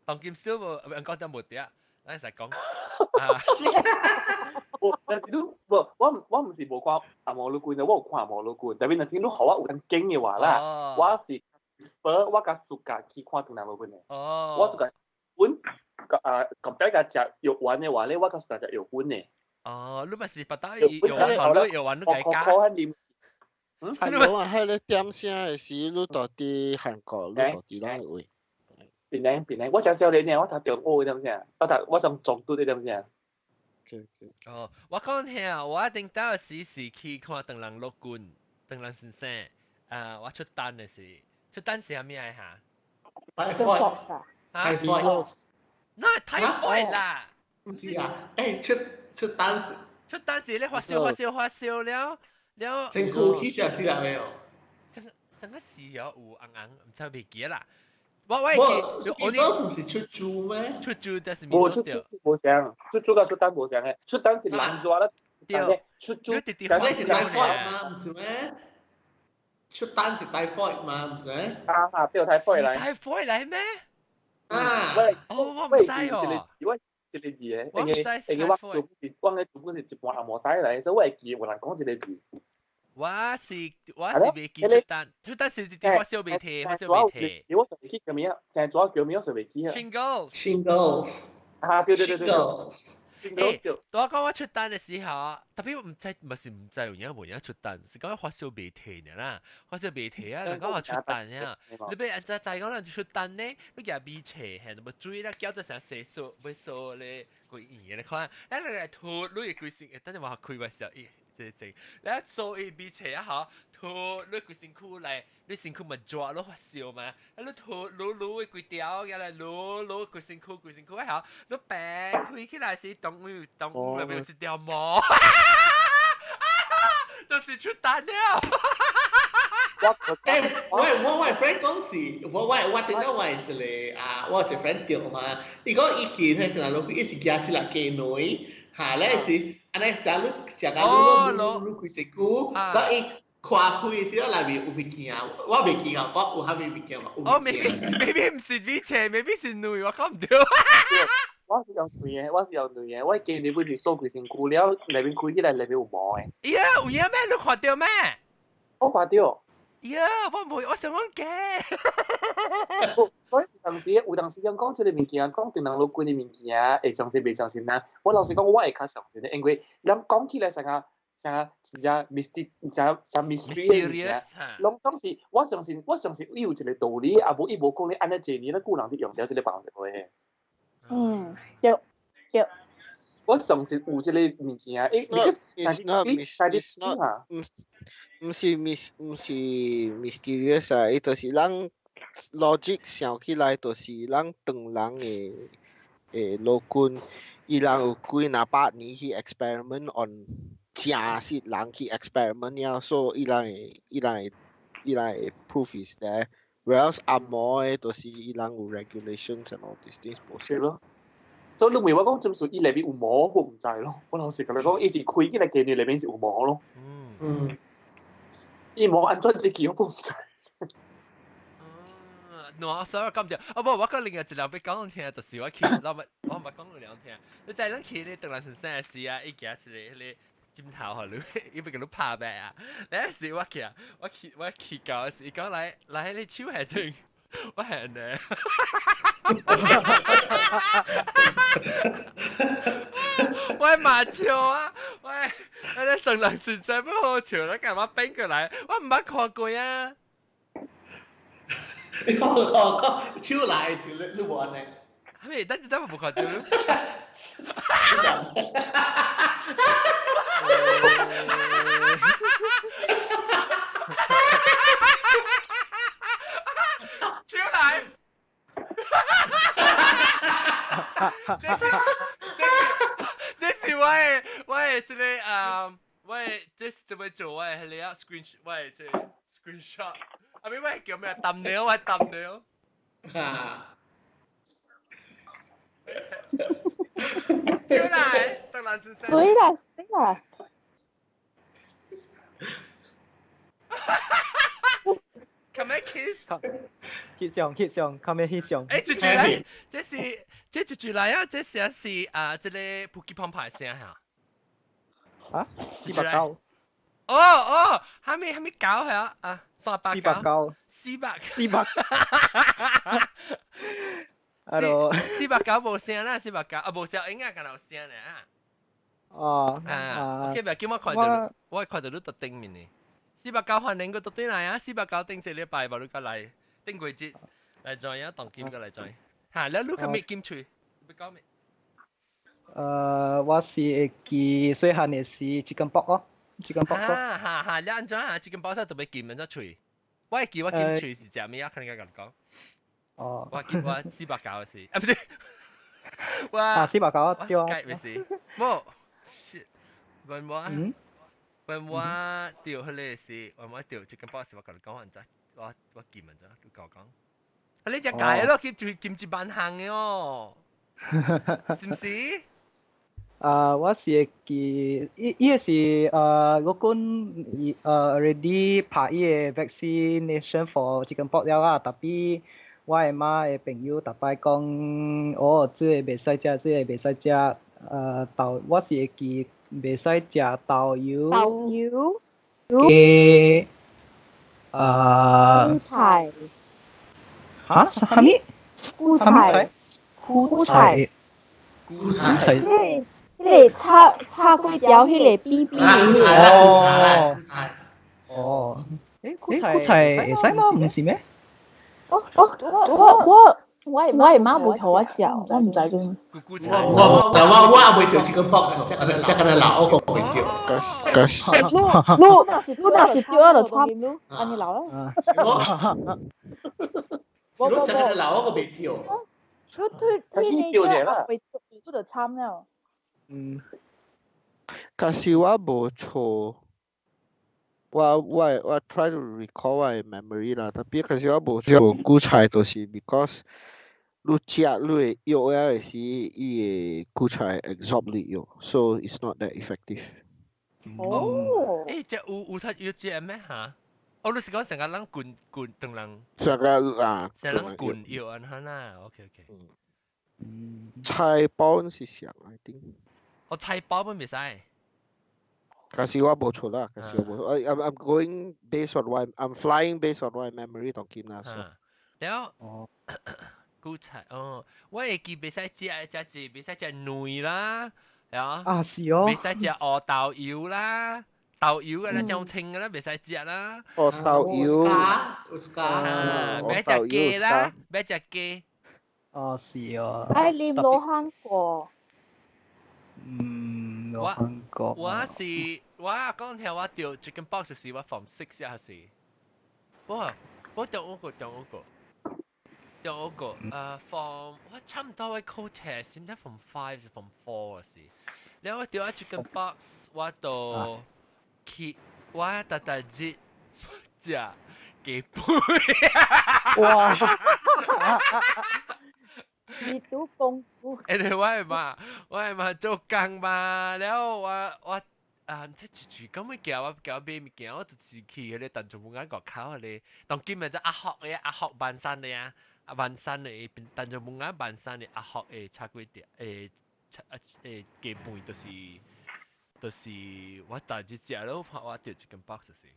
當劍少冇，人講得冇啲啊，咱實講。但係都我唔是冇看阿毛老罐嘅，我有看阿毛老罐。特別嗱，見到學我有咁勁嘅話啦，我是我較暑假去看電能老罐嘅。哦。我暑假本咁比較隻藥丸嘅話咧，我較暑假隻藥丸嘅。哦，你咪是不打藥丸都計價。係咯，係咧點聲嘅時，你到啲韓國，你到啲哪位？邊我想你呢，我睇中歐點先，我想中都啲點先。哦，我講下，我一定到時去看鄧郎樂觀，鄧郎先生，我出單嘅時，出單是係咩嚟嚇？泰國，那泰國啦，唔是啊，出單時咧發燒了。政府起價是啦沒有？什麼事有硬，唔知未記啦。我唔是出租咩？出租但是冇出掉。冇講，出租嘅出單冇講嘅，出單是難做啦。出租但係是大 fault 嘛，唔是咩？出單是大 fault 嘛，唔是？啊，邊度大 fault 嚟？大 fault 嚟咩？啊，我唔知喎。一個字嘅，我嘅主管是一半阿毛仔嚟，所以我係記，我能講一個字。我是未記出單是啲發燒未提。我上未記咁樣，成左叫咩？我上未記啊。Shingle。啊，對。我講我出單嘅時候，特別唔知有人出單，是講發燒未提啦，發燒未提啊，人講我出單啊，你俾人就講人出單呢，你夾未提，係咪注意啦？叫做成寫數，會數咧個語言嚟看，你嚟吐，你嘅句先，等陣話佢嘅時候，你一數一未提一下，吐你句辛苦嚟，你辛苦咪抓攞發燒嘛，你吐攞嘅句調，嘅嚟攞句辛苦一下，你病佢起來是動物入面有一條毛，就是出單了。我 friend 講是，我點解為一個我一個 friend 掉嘛？你講以前係同人攞一時夾一粒雞女，嚇咧是，安尼成日成日攞佢食菇，我一跨開嘅時候內面有物件，我未見啊，我有蝦米物件嘛？哦，maybe 唔是米切 ，maybe 是女，我講唔到。我是用女嘅，我見你本是數據性菇了，內面開起來內面有毛嘅。有咩？你看到咩？我看到。呀，我唔會，我想講嘅。所以有當時講即個物件，講對人老貴嘅物件，會相信未相信啦？我老實講，我會較相信嘅，因為咱講起來成個真正 mystery 嘅，攏總是我相信有一個道理，也無伊無講你安尼一年，咱古人啲用掉即個方式嘅。對。我相信有即個物件，唔是 mysterious 啊，伊就是咱 logic 想起來，就是咱當人嘅老君，伊人有幾若百年去 experiment on 正實人去 experiment 了，所以伊人會 proof is there。Whereas 阿摩嘅就是伊人有 regulations and all these things 冇事咯。所以你問我講，就算伊裏邊有魔，我唔知咯。我老實講，你講伊是開起來嘅，你裏邊是有魔咯。伊魔安怎自己我唔知。我所以咁就，不，我講另外一條俾講聽，就是我去，我唔係講兩聽。你就係咱去你突然神聖嘅事啊，伊行一個迄個枕頭河裏，伊俾佢都拍白啊。那時我去搞時，講來你手係正，我係呢。我麻笑啊！我你突然神聖不好笑，你幹嘛變過來？我唔捌看過啊。你講超賴條你冇安尼。係咪？等我冇看到。超賴。這是我這個這是點樣做？我係你啊 screenshot。I mean 喂，叫咩thumbnail？喂 thumbnail。超大，突然之間。對啦。Come here kiss。hit 上 ，come here hit 上。誒，住嚟，這住嚟啊！這是這個撲擊棒牌聲嚇。啊？489。哦，還沒搞係啊，389。400。Hello。489冇聲啦，489啊冇聲，應該係有聲咧啊。哦。OK，咪叫我看到，我看到你特定面呢。489歡迎佢特定嚟啊！489頂一禮拜吧，你個嚟頂季節嚟 join 啊，當劍個嚟 join。嚇，你個咩劍吹？你講咩？我是會記細漢嘅是 chicken pork 咯。chicken pork 哈，你安怎啊 ？chicken pork 特別劍安怎吹？我記我劍吹是食咩啊？看你咁講。哦。我489嘅是，啊唔是。我489對啊。Skype 嘅是，冇。問我調佢哋是，問我調 chicken pork 時，我同你講話唔知，我劍唔知，你講講。你只解咯，劍住扮行嘅哦，是唔是？我是會記，伊是我講already 拍伊個 vaccination for chicken pox 了啊，特別我嘅媽嘅朋友特別講，哦，即個袂使食，即個袂使食，豆，我是會記袂使食豆油嘅菇菜。嚇？啥物？菇菜。菇菜。迄個炒粿條，迄個 BB 嘅。哦。菇菜會使嗎？唔是咩？我媽冇同我食，我唔知種。我也未調這個 box，即係老我個未調。你那是調了差唔多，安尼老啦。我即係老我個未調。佢調者啦。都就參了。可是我無錯。我 try to recall 我嘅 memory 啦，特別可是我無韭菜，就是 because 你食你會藥嘅時，伊個韭菜 absorb 你藥 ，so it's not that effective。哦，即有睇要食咩嚇？哦，你是講成個人滾當人？成個人滾藥安嚇啦 ，OK。菜包是上 I think。哦，菜包咪未使。kasi我冇錯啦，kasi我冇。I'm going based on what I'm flying based on what memory 同劍啦。แล้วกู猜哦，我會記別使食字，別使食餒啦，啊是哦，別使食烏豆油啦。豆油嘅啦，醬清嘅啦，別使食啦。哦，豆油，別食雞啦，別食雞。哦是哦。哎，你羅漢果。羅漢果。我講聽我掉 chicken box 時，我 from 6下時。我掉嗰個。from 我差唔多嘅 coach 先得 from 5至 from 4時。然後我掉喺 chicken box， 我到。我特日食雞背。哇！你做功夫。我係嘛做工嘛，然後我即係咁樣叫我買物件，我就是去嗰啲鄧仲門個口嗰啲，當今日就阿學萬山嘅啊，萬山嘅鄧仲門萬山嘅阿學嘅叉龜碟雞背就是我大隻食咯，我掉 chicken box 先。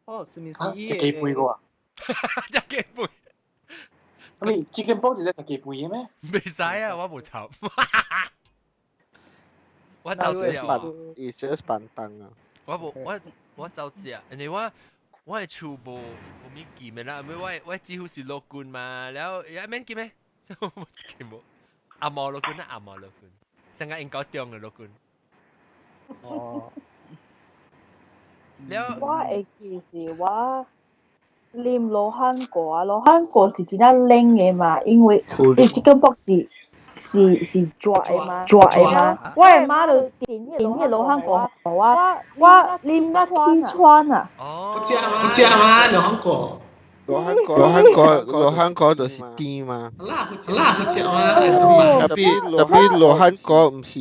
哦，是咪是？隻雞背個啊？隻雞背。咁你 chicken box 係隻雞背嘅咩？未使啊，我冇炒。我就知啊。It's just 板凳啊。我就知啊，人哋我係全部冇咩記咩啦，我幾乎是樂觀嘛，然後有咩記咩？冇記冇。阿毛樂觀啊，阿毛樂觀，成個應該中嘅樂觀。哦，我會記是我啉羅漢果啊，羅漢果是真係冷嘅嘛，因為chicken box是抓嘅嘛，我係買到點嘅羅漢果，我啉得起穿啊。哦，我知嘛，羅漢果。羅漢果就是甜嘛。佢知嘛，特別羅漢果唔是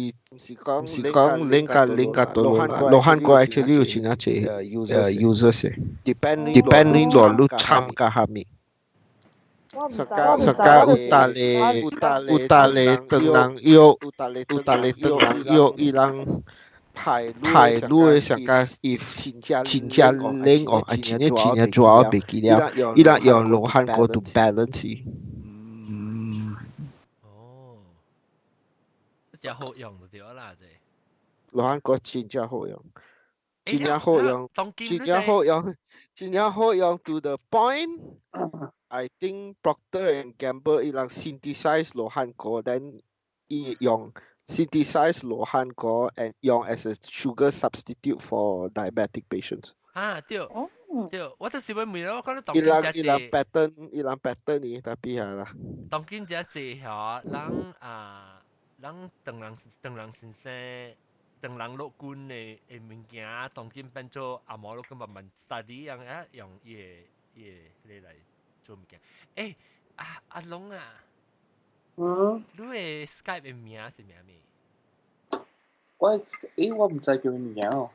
講另個到羅漢果 actually 有錢一隻users 嘅 depending 落路參加下面。Saka utale tenang yo ilang 排路嘅上加 if 真正冷哦，真係做我袂記了，伊拉用羅漢果 to balance。哦，真好用就對啦，這。羅漢果真正好用，真正好用 to the point。I think Procter and Gamble 伊拉 synthesize 羅漢果 ，then 伊用 synthesize 羅漢果 and 用 as a sugar substitute for diabetic patients。對，我就是會問我講你當伊拉 pattern 呢，tapi lah。當今只隻嚇，人當人先生，當人樂觀嘅物件，當今變做阿毛樂觀慢慢 study 用嘢嚟做物件。阿龍啊，你嘅 Skype 嘅名是咩名？我唔知叫咩名哦，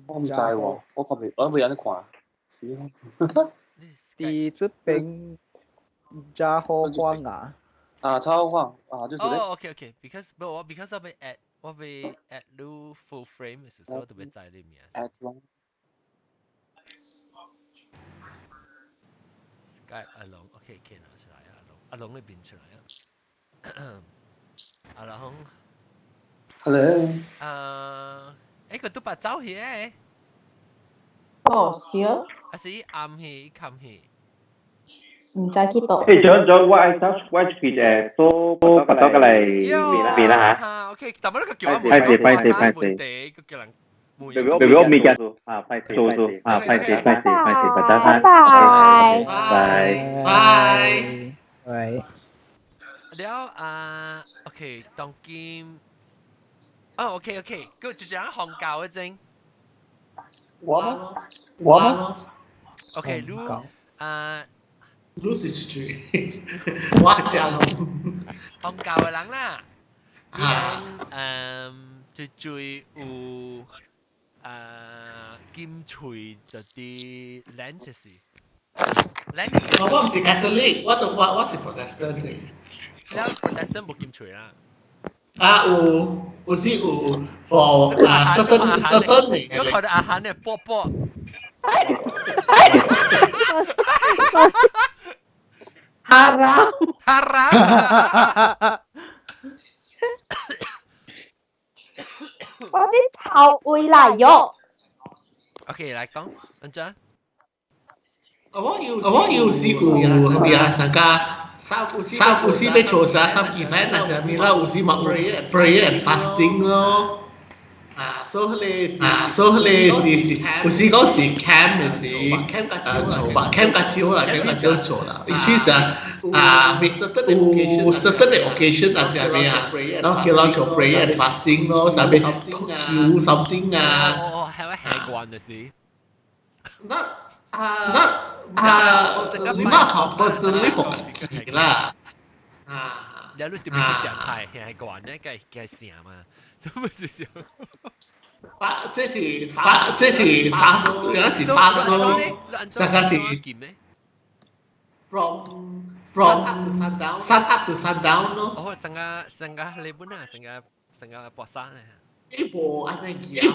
我唔知喎，我未有得看，是咯。你這邊加好光啊？超晃啊，就是。哦 ，OK，because 我被 add 到 full frame 嘅時候，我特別在裏面。add 咯。Skype 阿龍 ，OK， 可以拿出來啊，阿龍那邊出來啊。阿龍。Hello。佢都把走去誒。哦，是啊。還是暗去冚去？唔知去到。John，我係都拔到個嚟面啦嚇。OK，但係呢個叫我拍攝，個叫人。Baby，我未嘅，拍攝，拜拜。แล้วโอเค當今OK，佢就這樣烘教一陣。我嗎？OK，你是豬，我講烘教嘅人啦，最有金錘就啲 lenses。我唔是 Catholic，我是 Protestant 嚟。แล้ว Protestant 冇金錘啦。有時有certain 嚟嘅。嗰個阿漢嘅波波。haram。我啲頭會嚟咗。OK， 嚟講，安怎？我有時有啊，上家有時要做啥 some event 啊，上面啦有時嘛有 prayer and fasting 咯。所以是有時講是 camp 嘅時，做吧 camp 較少啦，camp 較少做啦。尤其是有 certain occasion 啊，上面啊，咁叫เรา做 prayer and fasting 咯，上面求 something 啊。哦，係咪係慣嘅事？你媽學 personally for 自己啦。有啲點樣食菜係慣咧，梗係成嘛，做乜事情？這是發，有時發咯，上個是 from sun up to sundown 咯。哦，成個你本啊，成個博山咧。一部安尼嘅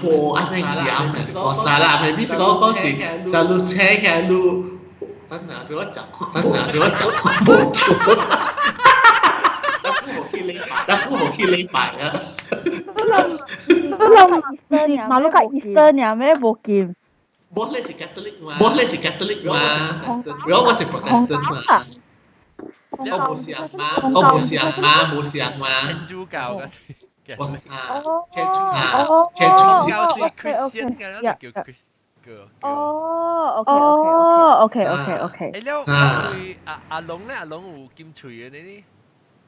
博山啦，咪必須講是就路車嘅路。等下俾我走，冇錯。但係冇見你排啊！馬路係 Eastern 呀，咩冇見？我咧是 Catholic 嘛，如果我是 Protestant 嘛，我冇事嘛。天主教嘅。我是天主教是 Christian 嘅啦，叫 Chris。OK。誒，แล้ว對阿龍咧，阿龍有金槌嘅呢啲。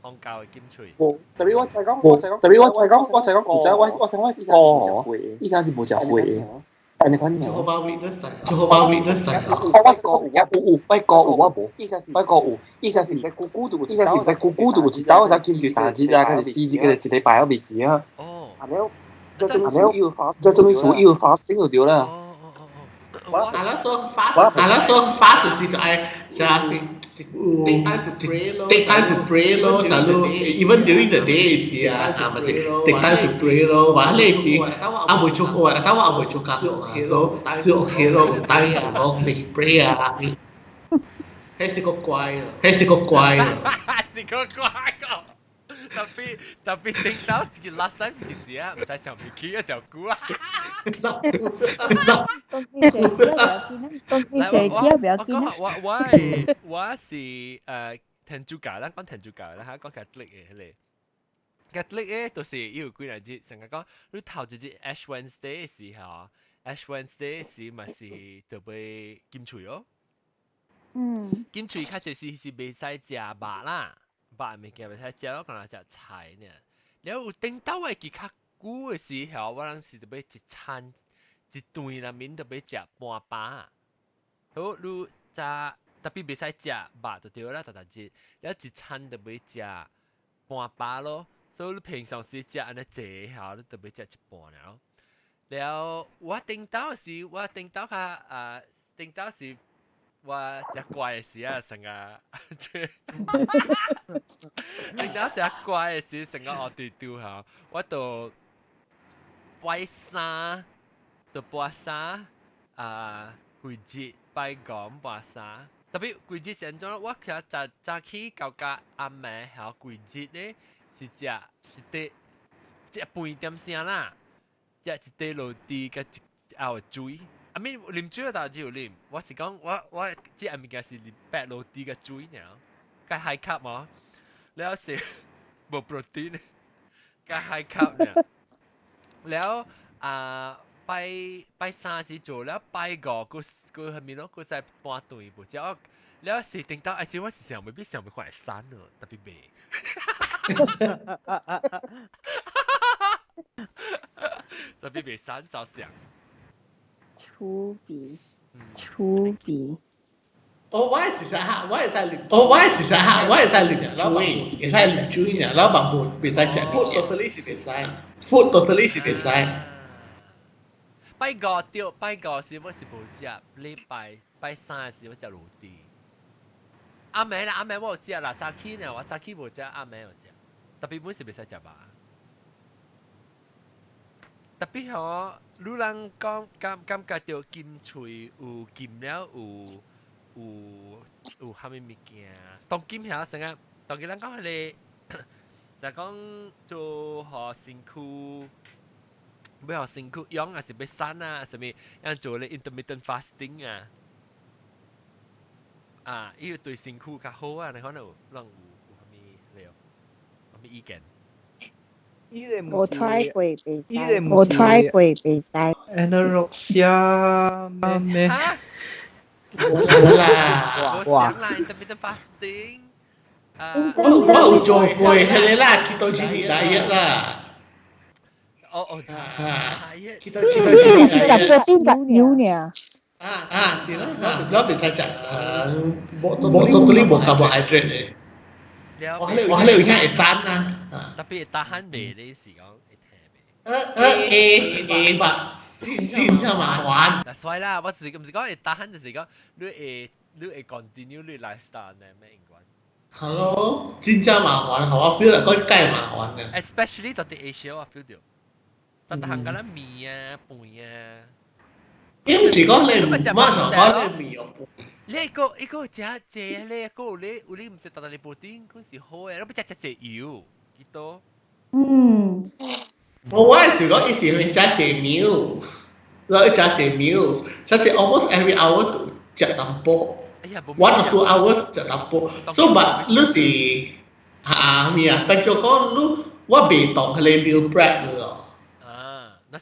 康教嘅金槌。特別我就係講，唔知我想我以前是冇食會嘅，但係佢做好witness，我以前是唔使咕嘟，就知道就見住3節啊，跟住4節，跟住一禮拜我未記啊。哦。就終於數要發先就對啦。那時候發的時候哎，take time to pray 咯，selalu even during the day 是masih take time to pray 咯，話你是會做過啊，但我會做㗎，so OK 咯，有 time 啊，講你 pray 啊，係個乖咯。係個乖個。特別聽到自己 last time 自己事啊，唔使上面企嘅時候估啊。我是天主教啦，講天主教啦嚇，講 Catholic 嘅咧。Catholic 咧就是要幾日節，成日講你頭一節 Ash Wednesday 嘅時候 ，Ash Wednesday 時咪是特別金槌咯。金槌較就是未使食肉啦。白物件咪睇食咯，講下食菜呢。然後頂到嘅佢較久嘅時候，我當時就要一餐一頓內面就要食半巴。好，你特別未使食肉就對啦，特節。然後一餐就要食半巴咯，所以你平常時食安尼濟下，你就要食一半咯。然後我頂到嘅時，頂到是。我只怪嘅事啊，成日令到只怪嘅事，成日我哋丟下，我到拜山，到拜山季節拜講拜山，特別季節上咗，我其實早起搞個阿妹喺季節咧，是食半點聲啦，食一滴落地嘅一熬水。I mean 啉水大只有啉，我是講我即係物件是啉白落地嘅水呢，加 high carb 嘛，แล้ว是冇 protein，加 high carb 呢，แล้ว拜三時做แล้ว拜五佢係咪咯？佢在半頓步之後，แล้ว是定到，我是想未必想未快散咯，特別味。特別味散就想。粗鼻。我係事實下，我係使啉水，會使啉水呢，然後冇未使食。Food totally 是未使。拜五時我是冇食，禮拜三時我食落地。阿妹我有食啦，早起呢，我早起冇食，阿妹有食。特別本是未使食吧。特別嗬，你人講感覺到金喙有金了有蝦米物件？當金遐成個，當佢人講係就講做何身軀，要何身軀用還是要散啊？什麼樣做咧 intermittent fasting 啊？啊，伊對身軀較好啊！你可能有蝦米料，蝦米意見？我 try 過未知，我 try 過未知。anorexia 咩？嚇？冇啦，我想啦 intermittent fasting。我有做過係你啦，ketogenic diet 啦。哦，ketogenic diet。邊個牛呢？是啦，เราเป็นสารจากtotally 冇 carbohydrate เลย我喺度แค่สั้นนะ特別tahan味呢時講會聽味吧先至麻煩嗱所以啦我唔是講會tahan就是講你會 continue 你 lifestyle 呢咩應該係咯真正麻煩係我 feel 嚟講梗係麻煩嘅 especially 到啲 Asia 我 feel 到但係嗰啲麵啊飯啊因為時講你唔馬上講你麵有你一個食咧，個你唔食特特你布丁，嗰時好嘅，你不食油，幾多？我係時講，以前你食meals，然後食meals，即係 almost every hour 都食淡薄 ，1 or 2 hours 食淡薄。So but 你是咩啊？變咗講你我未當係你 meal prep 嘅。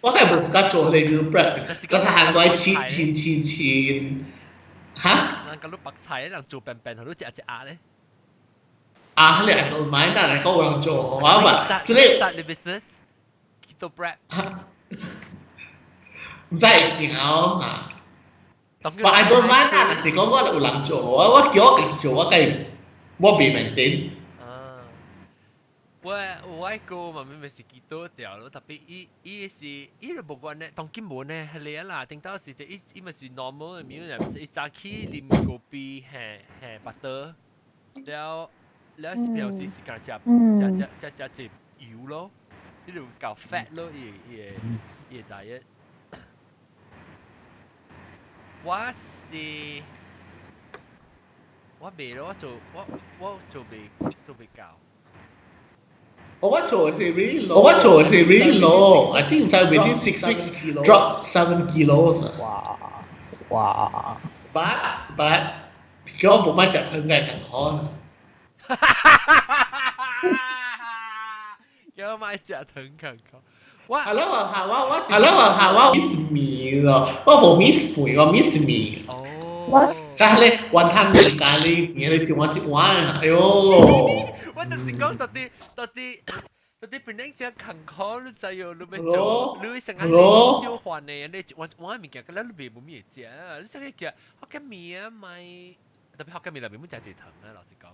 我係冇自己做你 meal prep，個行過切。嚇？人講你白菜，人做笨笨，佢都食鴨咧。你係唔買，但係嗰個人做好啊嘛。即係 start the business keto prep。唔使搞啊！我 I don't mind 但係講我有人做好啊，我叫我做我梗我未明點。我個嘛咪是幾多條咯，特別伊就冇關咧，當今冇咧係你啦，定到時就伊咪是 normal 嘅面人，伊早起啉咖啡係 butter，แล้ว是表示是講食油咯，呢度搞 fat 咯，伊 diet。我未咯，我做未搞。我做係 really low. I think that within 6 weeks dropped 7 kilos. Wow. But 佢我冇乜食佢嘅健康。有買食糖健康。係咯，我 miss me 咯，我冇 miss 飯，我 miss me。就係你雲吞麵咖喱麵，你叫我食碗，哎呦！我就是講到啲本來只健康，你就要你咪做，你成日消化呢，你碗物件咁你冇咩食，你成日叫福建麵啊買，特別福建麵裏面冇食糖啊，老實講，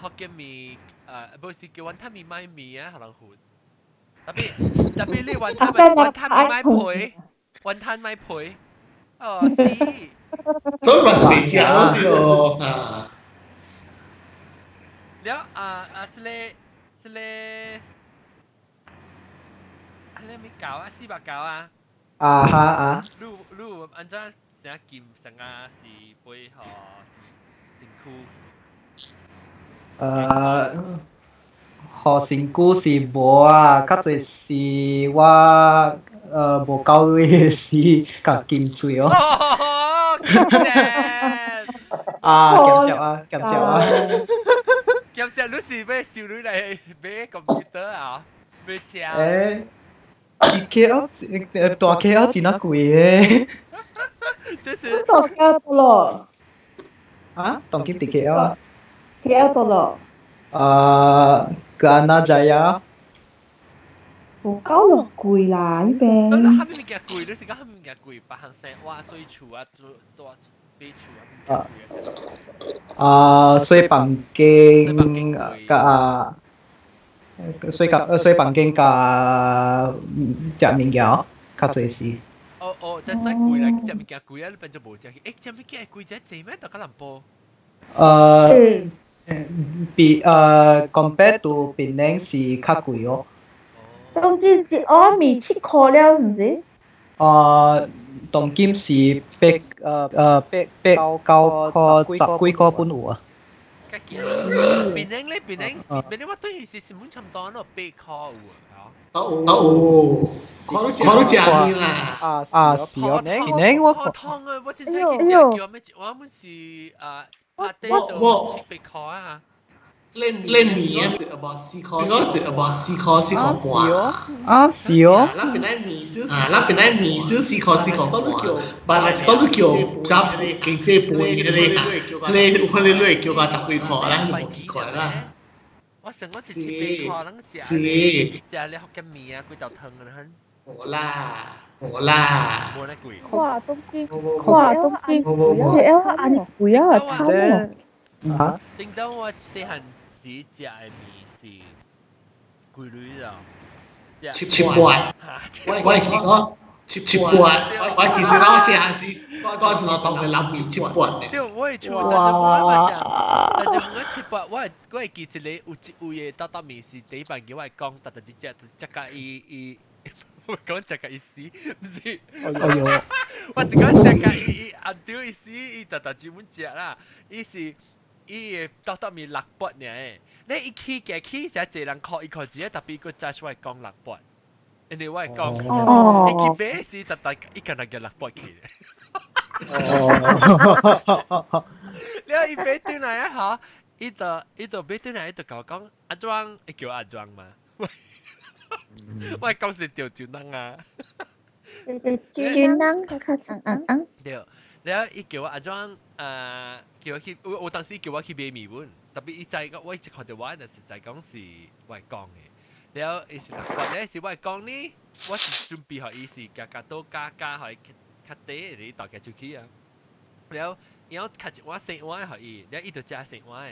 福建麵冇時叫雲吞麵買麵啊，可能好。特別你雲吞麵買配，雲吞買配，哦是。所以咪睡覺咯啊！แล้วทะเลอะไรไม่เก่าสิบะเก่ารู้อันจะสังกิมสังอาสีไปหอสิงคูหอสิงคูสีบัวก็จะสีว่าบัวเกาหลีสีกับกิมซุยอ๋อcảm ơn Cảm ơn lúc gì bé siêu nữ này bé computer à bé chào tòa KL chỉ nó quý ấy tòa KL多咯tổng kim tỷ KL KL多咯Gana Jaya 冇交落貴啦呢邊咁你係咪嘅貴你時間係咪嘅貴百行成哇水處啊多水房間甲水房間甲食物件較濟時。但係貴啦，食物件貴啊，你變咗冇食。食物件貴咗濟咩？大家諗波。比compare to 檳城是較貴哦。當今節我未7塊了，唔知。當今是9個10幾個半有啊。邊領我對是根本差唔多咯，8塊有啊。講到正面啦。是哦，邊領我痛啊！我真係見叫咩？我們是拍地度7、8塊啊。你米啊，about 4塊，嗰時 about 4塊4塊半。是哦。那邊啲米少4塊4塊半，但係講到叫執經濟半嘅你累叫個10幾塊啦，冇幾塊啦。我是7、8塊，能食你學嘅米啊，佢就疼嘅很。冇啦。冇得貴。哇，東京，KL啊，你貴啊，差喎。聽到我細漢時食嘅米是貴女啦。7塊，我見過7塊，我見到我細漢時，當時我當佢諗住7塊嘅。對，我係錯，但係我7塊，我係記一個有嘢搭米是第一版叫我講，但係只個伊。我講只個意思，唔是。我是講只個伊按照意思，伊特專門食啦。伊搭面6八呢？你一起嘅起成一人靠一靠字，特別個齋我係講6八，人哋我係講，你起俾是特一個人嘅6八起。你話伊俾對嚟啊嚇，伊度俾對嚟，伊度講阿莊，伊叫阿莊嘛。我係講是調轉燈啊！轉燈佢較對，然後伊叫我阿莊，叫我去，我當時叫我去買米粉，特別伊在我一直看到我，就是在講是我係講嘅。然後伊是或者是我係講呢，我是準備學伊是加多加去卡地你大家出去啊。然後卡我食碗學伊，然後伊就加食碗。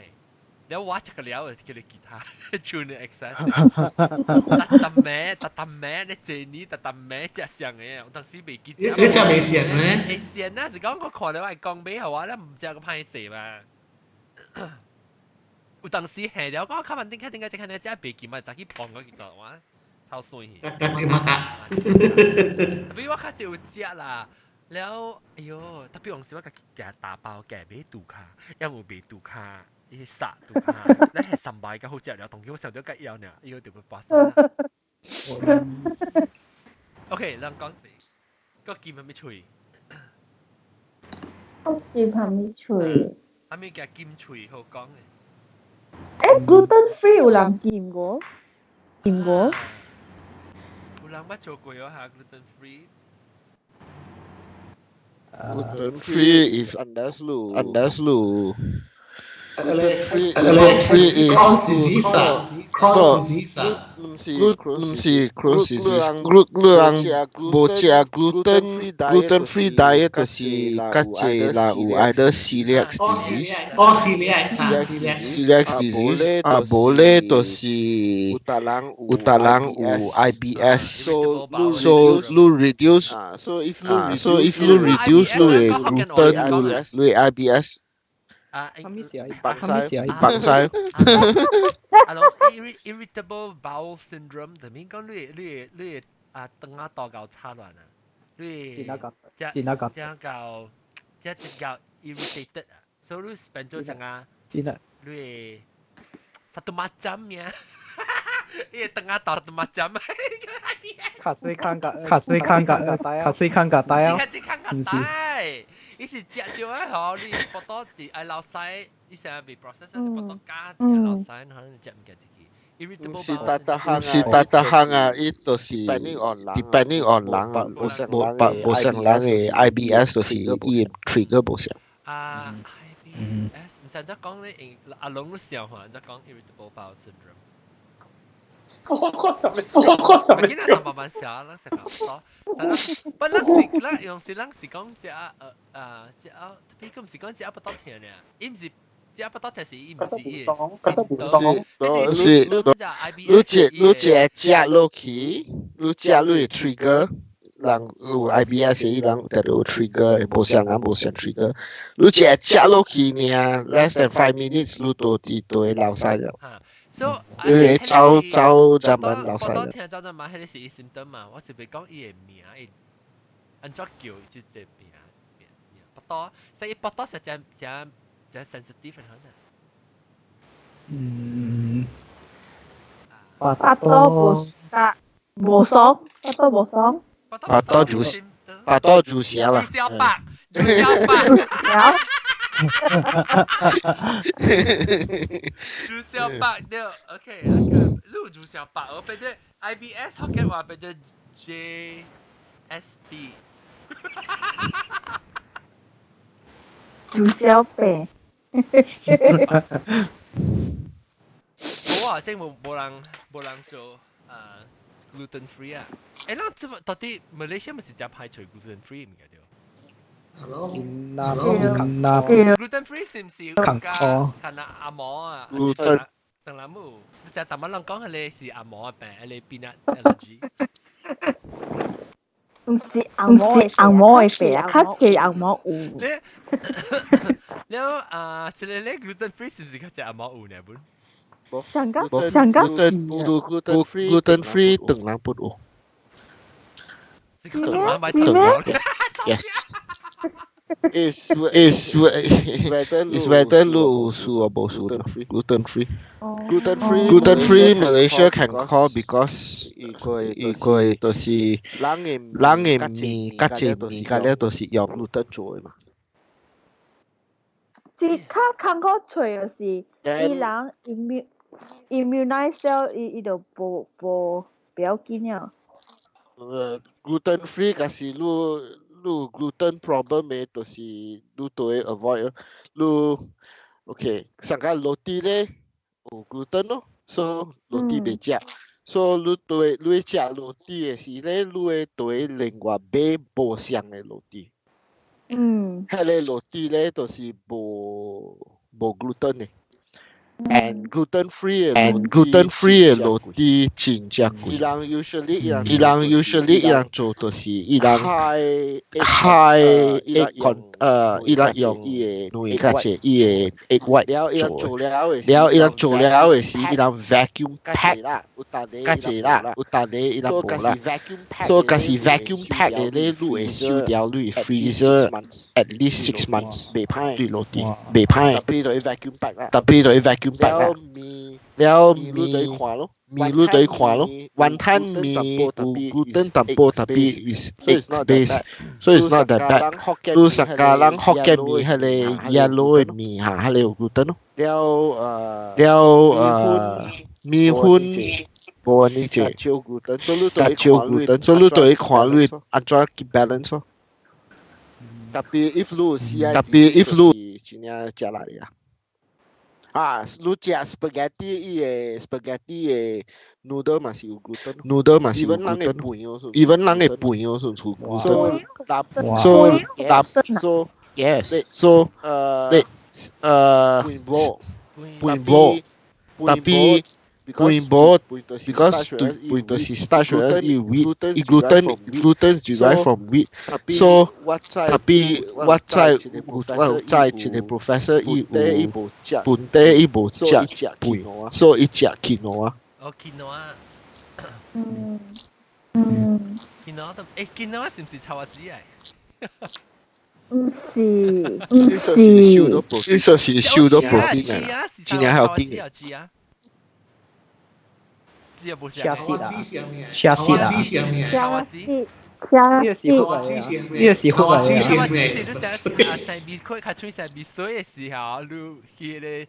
แล้ววัดจักรแล้วคือกีตาร์ชูนเอ็กซ์ตัดแม่ในเจนี่ตัดแม่จะเสียงเนี่ย當時未記住你真係未試咩？未試啊！是講我看到係講俾後話咧，唔知個派死嘛。有當時係了，我看完點解只看到只未記嘛，就去碰嗰件就話超衰去。特別我開始有食啦。แล้ว哎呦特別往時我個夾大包夾俾杜卡，因為俾杜卡。伊殺杜卡，你係神敗嘅好食了，同佢上咗吉樣呢，依個點會發生 ？OK， 咱講先，個劍係咩脆？個劍係咩脆？係咪叫劍脆好講嘅？gluten free 有人劍過？有人乜做過咗下 gluten free？gluten free is unless lu gluten free is cross disease 唔是 cross disease 人無食 gluten free diet 就是甲濟啦有 either celiac disease 啊無咧就是有達人有 IBS so you reduce so if you reduce 你 gluten 你 IBS bằng sai irritable bowel syndrome 就面講你等下多夠差亂啊，你即夠 irritated 啊，所以你變咗成啊，你satu macam ya，你等下多satu macam，卡水看個帶啊，伊是食到啊！吼，你不多啲愛老細，伊成日被 process， 你不多加啲老細，可能食唔嘅自己。唔是特行啊，伊就是 depending on 人，無成人嘅 IBS 就是伊 trigger 無相。IBS 唔使再講咧，阿龍都笑話，再講 irritable bowel syndrome。我什麼？今日慢慢寫啦，食咁多。不啷時用是啷時講只特別佢唔是講只不多聽咧，伊唔是只不多聽是伊唔是伊。你食落去，你食你 trigger，人有 IBS 伊人就有 trigger， 無像 trigger。你食落去呢 ，less than 5 minutes 你都會流晒咗。So 因为招咱们老师我聽招咱們迄個是伊 symptom 嘛，我是袂講伊個名，伊按怎叫即個名，不多，所以不多是真 sensitive 很難。巴多無爽，巴多無爽，巴多主邪啦。朱小白。朱小白對 ，OK， 那個錄朱小白，我變咗 IBS 學嘅話變咗 JSB。朱小白。好啊，即係冇人做gluten free 啊。誒，嗱，即係到底 Malaysia 咪是只排除 gluten free 唔嘅對？gluten free 是唔是加阿毛啊？鄧蘭姆，你成日同我講係你是阿毛嘅病，你 peanut allergy。唔是阿毛嘅病啊，較似阿毛糊。你即係你 gluten free 是唔是較似阿毛糊呢？本？上個 gluten free 等人不有。Yes. Is whether lu su or bo su gluten free. Gluten free Malaysia can call because 佢就是冷嘅米加隻米加了就是用 gluten 做嘅嘛。是較看過吹嘅是，伊人 immunize cell 伊就無要緊啊。gluten free 嗰時lu gluten problem 嘅就是lu對 avoid lu OK 上個roti 咧有 gluten 咯 so roti 袂食 so lu 對食 roti 嘅時咧lu 會對另外買無相嘅 roti 迄個 roti 咧就是無 gluten 嘅and gluten free 嘅roti 真正貴。伊人 usually 做就是伊人伊人用伊個加隻伊個 egg white 做，了伊人做了嘅是伊人 vacuum pack 加隻啦，有當你伊人無啦，所以假是 vacuum pack 嘅咧，你會收掉你 freezer at least 6 months 袂歹對roti 袂歹，特別對 vacuum pack 啦，了米你對看咯，wanton 米有 gluten 淡薄特別 is egg based so it's not that bad 你食家人福建米迄個 yellow 嘅米嚇，迄個有 gluten 咯，了米粉無呢隻加少 gluten 所以你對看你安怎 keep balance 咯，特別 if 你真正食辣嘅啊，你食 spaghetti 伊個 spaghetti 嘅 noodle 嘛是有 gluten，noodle 嘛是有 gluten，even 人嘅飯哦是有 gluten，so yes so 飯煲because 飯就是 starch 伊 wheat 伊 gluten derived from wheat so 特別我知一個 professor 伊有本地伊無食飯，所以伊食 quinoa。哦 quinoa。quinoa 都quinoa 是唔是臭話子嚟？唔是，呢首是燒到 protein 嘅，真係有經嘅。知有冇食？蝦絲啦，呢個是好嚟啊！我之前都食成邊區較出成邊水嘅時候，你去咧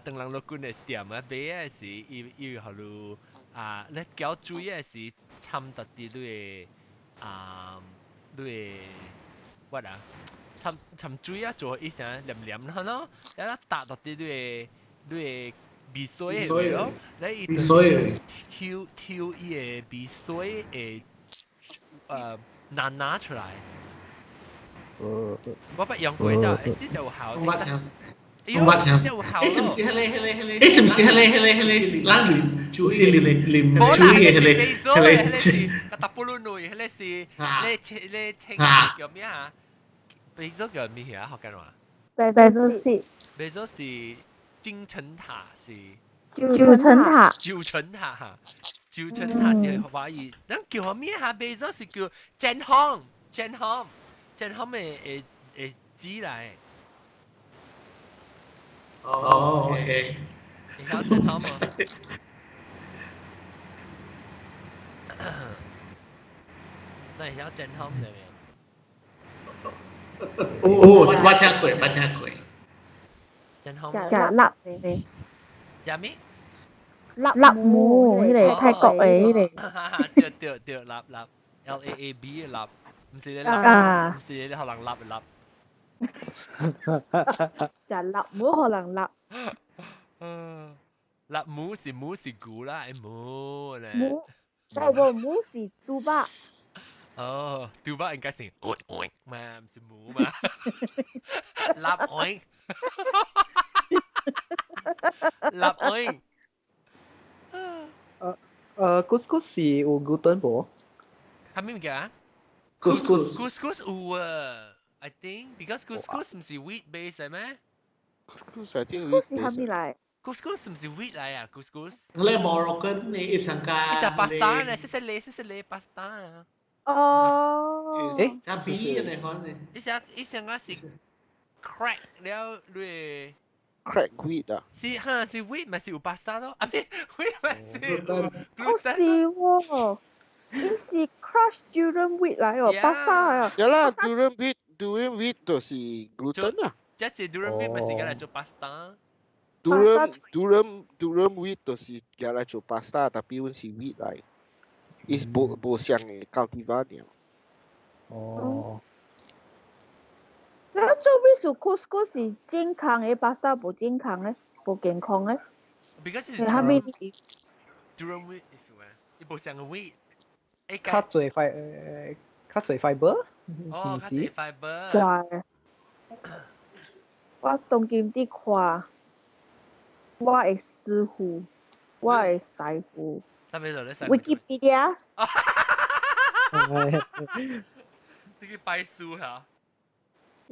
等人落館嘅店啊，買嘅時伊後路咧攪水嘅時，摻到啲你what 啊？摻水啊，做一成黏下咯，然後打到啲你鼻水嘅咯，你一挑伊嘅鼻水嘅拿出來。我不用過咋，這就好。我真係有效咯。是唔是冷亂煮先黏煮嘢係個搭布魯內，係你清叫咩啊？貝佐叫咩啊？學緊話？貝佐是金城塔是九層塔。九層塔哈，九層塔是華語，咱叫下咩下背咗是叫正康嘅字嚟。哦，OK。你曉正康嗎？那你曉正康係咪？我聽過。正康。假辣嚟。假咩？辣母呢嚟泰國嘅呢嚟。對，辣 LAAB 嘅辣，唔是你辣，唔是你可能辣嘅辣。假辣母可能辣。辣母是菇啦，係母咧。母是豬巴。哦，豬巴應該是oink嘛，唔是母嘛。辣oink。辣 oink。couscous 是有 gluten 無？係咩物件？couscous 有啊 ，I think because couscous 唔是 wheat base 係咩？couscous I think wheat base。係咩嚟？couscous 唔是 wheat 嚟啊 ，couscous。你 Moroccan 你上架。係 pasta 呢？係 pasta 啊。哦。係邊嘅嚟講呢？係上個是 crack 了你。crack wheat 啊？是是 wheat 咪是有 pasta 咯？啊咩 wheat 咪是有 gluten。是喎，呢是 crush durum wheat 嚟喎 ，pasta 啊。有啦，durum wheat 就是 gluten 啊。即係 durum wheat 咪是攞嚟做 pasta。durum wheat 就是攞嚟做 pasta，tapi 阮是 wheat 嚟，伊是無像嘅 cultivar 嘅。哦。你做咩做 couscous 是健康嘅 pasta 無健康咧？無健康咧 ？Because it's durum wheat 是咩？伊無像個 wheat。較濟fiber。哦，較濟 fiber。係。我當今啲看，我係師傅，我係師傅。Wikipedia。你去拜書嚇？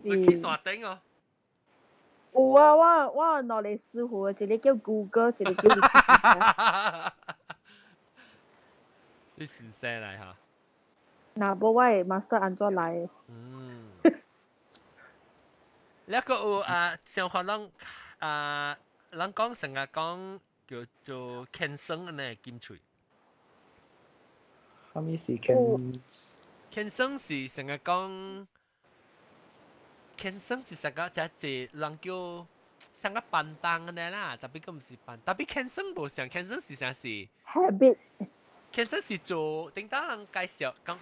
你去山頂哦。有啊，我兩個師傅，一個叫 Google， 一個叫 Wikipedia。你先生嚟嚇？嗱，無我係 master 安怎來？你一個有上學人講成日講叫做健身呢金槌。啥物是健身是成日講，健身是成個只係人叫成個笨蛋嘅啦，特別佢唔是笨，特別健身無像，健身是啥是 habit。健身是做，頂當人介紹給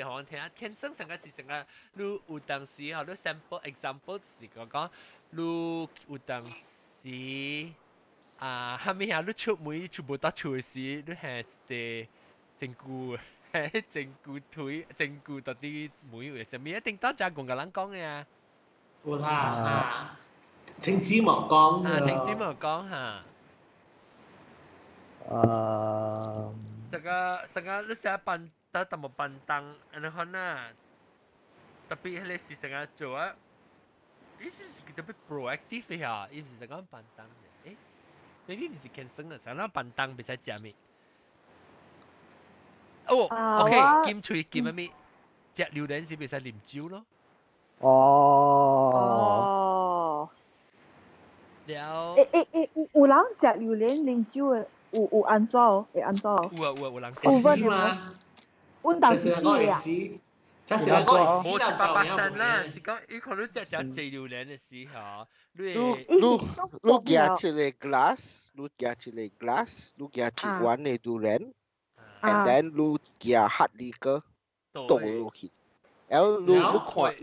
我聽，健身成個是成個，你有當時吼，你 sample example 是講，你有當時後面啊，你出門全部得出時，你係一個整骨。整骨腿，整骨到啲妹為什麼一定多謝講個人講嘅啊？有啦晴子冇講啊，晴子冇講嚇。成個你成日笨得冇笨蛋，然後呢，特別你是成日做啊，呢是特別 proactive 嘅嚇，呢是成個笨蛋嘅，maybe 唔是健身嘅，成個笨蛋比較正面。哦 ，OK， 劍錘劍乜咪？隻榴蓮是咪使啉酒咯？哦。了。有人食榴蓮啉酒嘅，有安怎哦？會安怎哦？有人有嘛？阮當時啲啊。冇100%啦，是講你可能食榴蓮嘅時候，你夾起嚟 glass， 你夾起嚟 glass， 你夾起碗嘅榴蓮。And then 你加黑呢個倒落去，然後你看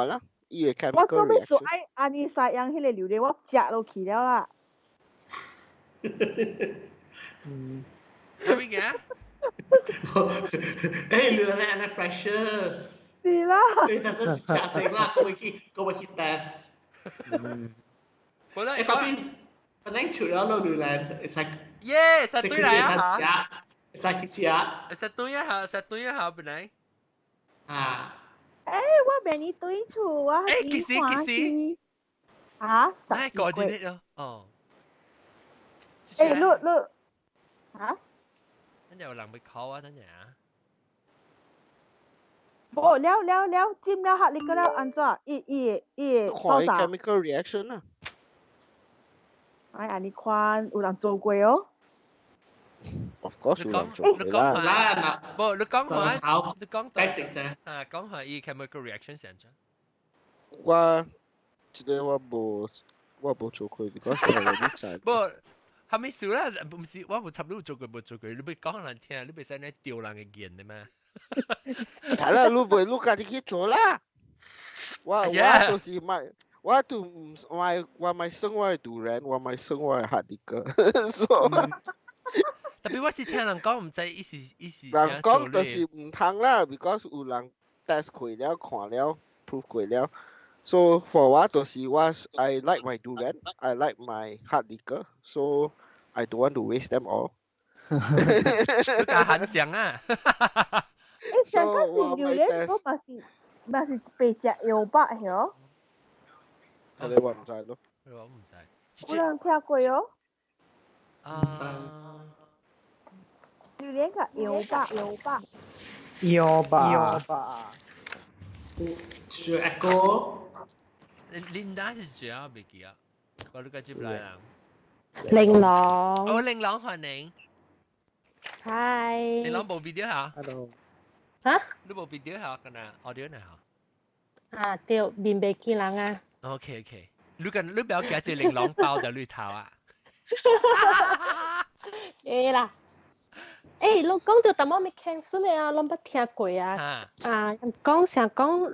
啦，伊會 chemical reaction。我做咩做愛安尼曬樣迄個榴蓮，我食落去了啦。係咪嘅？榴蓮係 precious。是啦。你等陣食成啦，我會去 test。好啦，反正除咗榴蓮，it's like yeah， 實對嚟啊嚇。sakit ya. Satu ya benar.我俾你對處啊。幾時？啊？coordinate 咯。哦。look，啊？等陣有人要 call 啊，等陣啊。冇了，尖了嚇你個了，安怎？看 chemical reaction 啊。安尼看有人做過哦。Of course 有人做過啦。不，你講下，你講解釋啫。講下伊 chemical reaction 係點？我冇做過 because 我冇知。不，係咪少啦？唔是，我冇插你做過，你咪講人聽，你咪使你丟人嘅見的咩？係啦，你家己去做啦。我就是買。我都唔我咪生活杜人，我咪生活下啲個，特別我是聽人講唔知意思。人講就是唔通啦 ，because 有人 test 過了、看了、prove 過了。So for 我就是我 I like my durian, I like my hard liquor, so I don't want to waste them all. 你家很想啊。香港是durian，我是被食油巴喎。你話唔知咯？我唔知。有人聽過喲？durian 個油巴。是 echo。Linda 是誰啊？未記啊？我都接來啦。玲瓏。哦，玲瓏歡迎。嗨。玲瓏冇 video 下。Hello。嚇？你冇 video 下㗎啦 ，audio 呢下。啊，對，面白見人啊。OK，你不要夾住玲瓏包就綠頭啊！誒啦，你講到淡薄咪 cancel 啊，攏捌聽過啊。講成講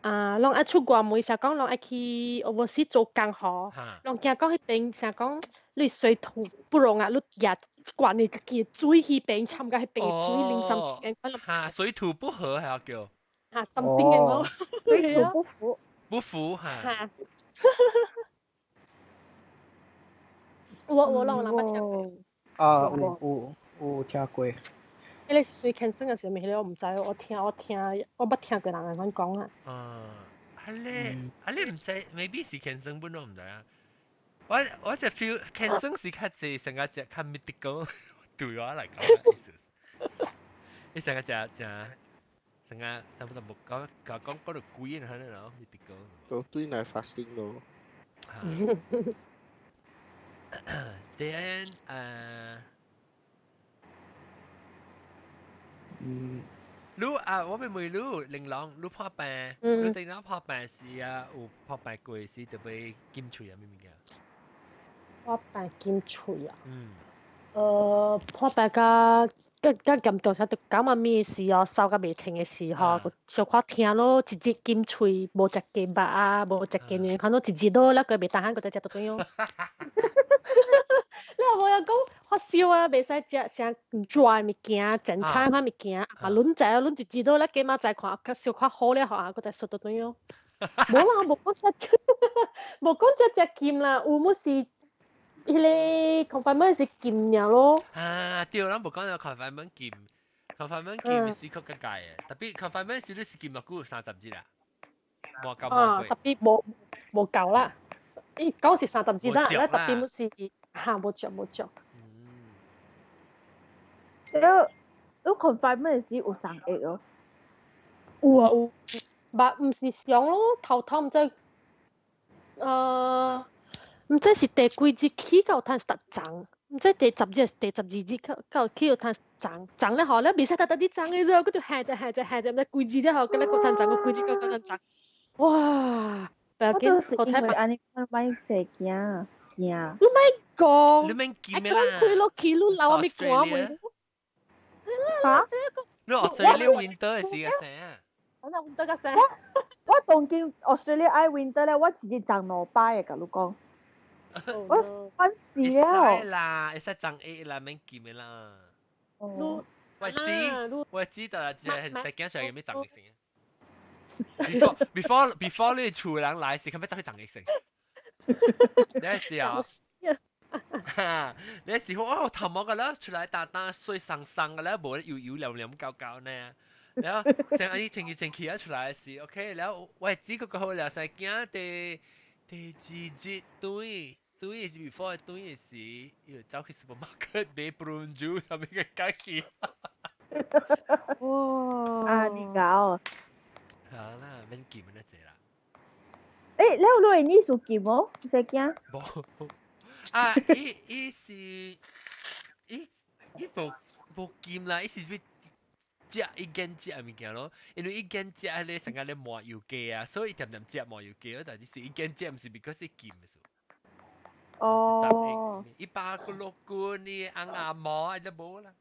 攏愛出國門，成講攏愛去overseas做工嗬。攏驚講迄邊成講你水土不容啊，你日關你自己水迄邊參加迄邊嘅水淋濕。水土不和係叫。something 嘅我。水土不服。不服哈。我攏有捌聽過。有聽過。你是水 cancel 嘅時候，咪我唔知，我捌聽過人咁講啊。你唔知 ，maybe 是 cancel 本都唔知啊。我只 feel cancel 是較濟成個只較 mythical， 對我嚟講。你成個只。成日差不多冇講嗰度貴啊，係咯，你講。都對嚟 fasting 咯。Then 我咪問你，玲瓏，你破病，你定咗破病時啊，有破病過時就被檢查啊，咩物嘅？破病檢查啊？破病㗎。咁到時就講話咩事哦，收個未停嘅時候，小可聽咯，直接檢喙，無食雞肉啊，無食雞卵，看到直接都那個未打閒個只只到點樣？你話我有講發燒啊，未使食成 dry 物件，正餐款物件，卵仔卵直接都那幾碼仔看，小可好咧，學個只熟到點樣？冇啦，冇講只劍啦，有冇事？迄個 confinement 是禁了咯。對，咱無講到 confinement 禁 ，confinement 禁是確個界嘅，特別 confinement 是你是禁落久30日啦，冇夠冇特別冇夠啦，伊講是30日啦，咧特別冇是冇着。你 confinement 是有3日咯。有，唔是上咯，頭唔知唔知是第幾日起到攤實漲，唔知第10日、第12日到起到攤漲咧，嗬，你未使得啲漲嘅啫，嗰條下就唔知幾日咧，嗬，跟住個攤漲個幾日個攤漲，哇！不要緊，我睇安尼買食驚。你咪講，你咪見咩啦？佢落去你留我咪講咪。嚇？你Australia winter 係時個聲。我嗱 winter 個聲。我當見 Australia I winter 咧，我直接漲落班嘅，甲你講。我煩死了。會使啦，會使漲 A 啦，免見咩啦。我知道啦，只係很細驚上有咩漲嘅聲。before 你厝人來時，佢咩走去漲嘅聲？你係時候。你時候哦，頭毛個咧出來打水生嘅咧，無油黏膠膠呢。然後像阿啲清氣出來時 ，OK，然後我係知嗰個好了，細驚第2日對，對是 before 對是要走去 supermarket 買 prune juice 係咪嘅假期？啊，你搞。好啦，免見乜嘢啦。誒，你呢數劍冇？你識驚？冇。啊，伊是伊無劍啦，伊是要食一間食嘅物件咯，因為一間食咧成日咧磨油雞啊，所以點點食磨油雞咯，但係是一間食唔是 because 係劍嘅數。哦。一把個六棍你硬牙毛係得冇啦，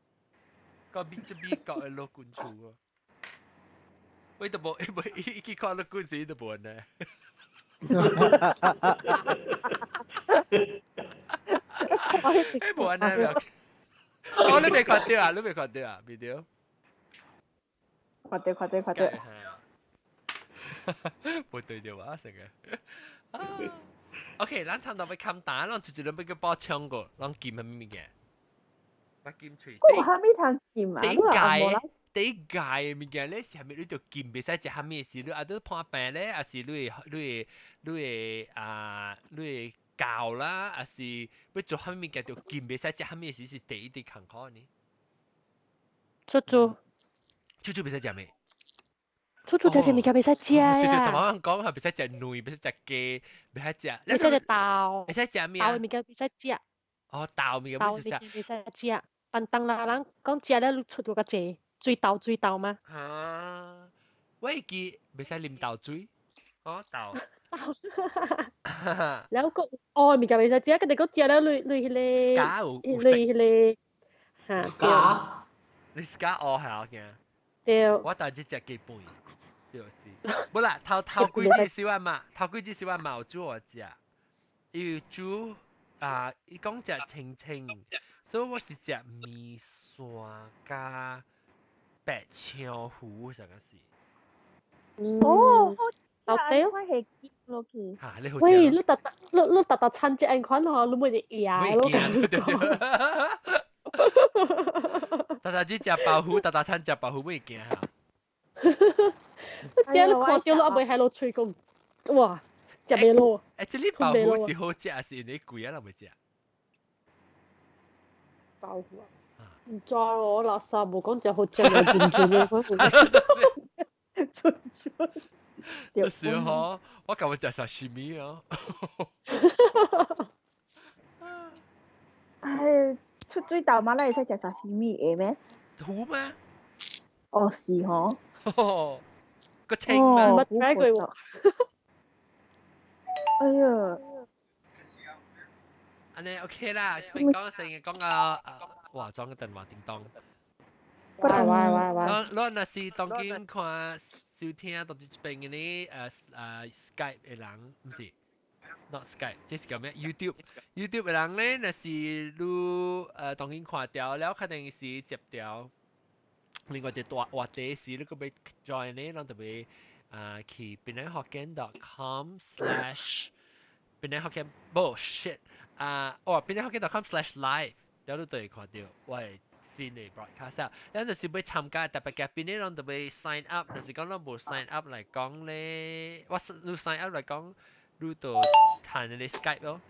個邊隻邊個係六棍處啊？喂，都冇，一看六棍是都冇呢。冇人啊！我你未看到啊？你未看到啊？video？看到。冇對到啊，成個。OK，咱差唔多要冚打，咱直接兩邊個包槍過，咱劍係咩嘅？把劍錘。我還沒談劍啊！第一屆嘅物件咧，是係咪你條劍袂使食蝦米事？你啊都破病咧，還是你教啦，還是要做蝦米物件條劍袂使食蝦米事是第一啲坎坷呢？豬袂使食咩？豬就是物件袂使食呀。對，同我講係袂使食蛋，袂使食雞，袂使食。袂使食豆。會使食咩啊？豆嘅物件袂使食。哦，豆物件袂使食。豆物件袂使食。但當然人講食了出到個濟。水豆嘛？嚇！我記袂使啉豆水，哦豆。然後個物件袂使食，佢哋講食了類迄個嚇。你自家學下嘅。對。我大隻食幾半，就是。冇啦，頭幾隻小阿媽有煮我食，要煮啊！伊講食清，所以我是食米線加。白椒糊成個事。哦，到底我係見落去。嚇，你好。喂，你特參隻眼款嗬，你冇哋牙咯。特只食白糊，特參食白糊冇驚嚇。即係你看到咯，阿妹喺度吹講，哇，食咩咯？即係你白糊是好食，還是你貴啊？你咪食？白糊啊！唔知我垃圾冇講就好正又轉就是嗬，我今日食沙西米啊。唉，出水豆嘛，你會使食沙西米嘅咩？糊咩？哦，是嗬。個清咩？乜睇佢喎？哎呀！安尼 OK 啦，這邊講成日講個哇，裝個電話叮當。喂。我若是當今看收聽到這邊嘅呢Skype 嘅人，唔是 ，not Skype，這是叫咩 ？YouTube 嘅人咧，若是你當今看掉了，肯定是接掉。另外一個話題是你個要 join 咧，咱就要去penanghokkien.com/ penanghokkien bullshit penanghokkien.com/live， 了你就會看到我係新嘅 broadcast 啊。咱就是要參加特別嘅邊咧，咱就要 sign up。就是講咱無 sign up 嚟講咧，我你 sign up 嚟講，你就彈你 Skype 咯。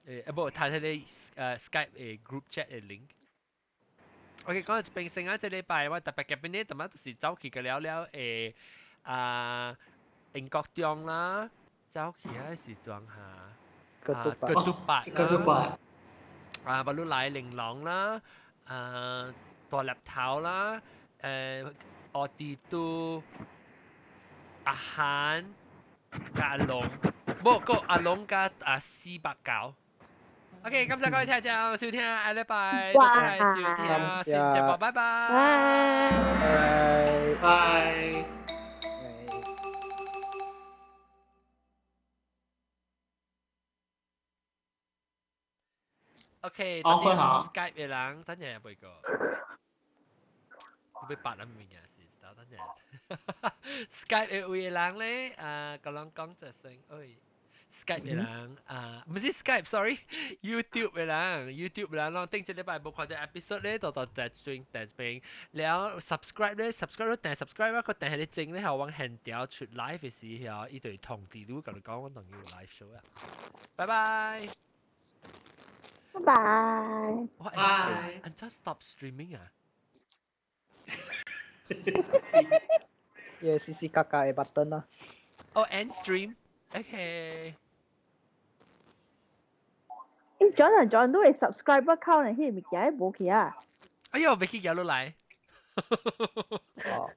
無彈你Skype 嘅 group chat 嘅 link。OK， 講到平成啊，這禮拜我特別嘅邊咧，同埋就是走去嘅了英國中啦，走去喺時裝下Ketupat 啦，巴魯來玲瑯啦，大粒頭啦，我哋都阿漢加阿龍，冇個阿龍加四百九。OK， 感謝各位聽眾收聽，下禮拜多謝收聽，先節目，拜拜。拜。OK， 等啲 Skype 嘅人，等陣入去個，會白諗面嘅事，等陣 Skype 嘅位嘅人咧，個人講就聲，喂。Skype 嘅人唔是 Skype，sorry，YouTube 嘅人，YouTube 嘅人咯，頂住禮拜冇看到 episode 咧，到 dead string แล้ว subscribe 咧 ，subscribe แล้วแต่ subscribe ว่าก็แต่ให้จริง咧係往 hand 掉出 live 嘅時候，依對同地都咁講我同要 live show 啊，拜拜。Bye. Bye. And just stop streaming ah. Yeah, CC kakak button lah. Oh, end stream. Okay. John 都係 subscriber count 嚟，佢物件冇去啊。哎呦，未去搞落嚟。哦。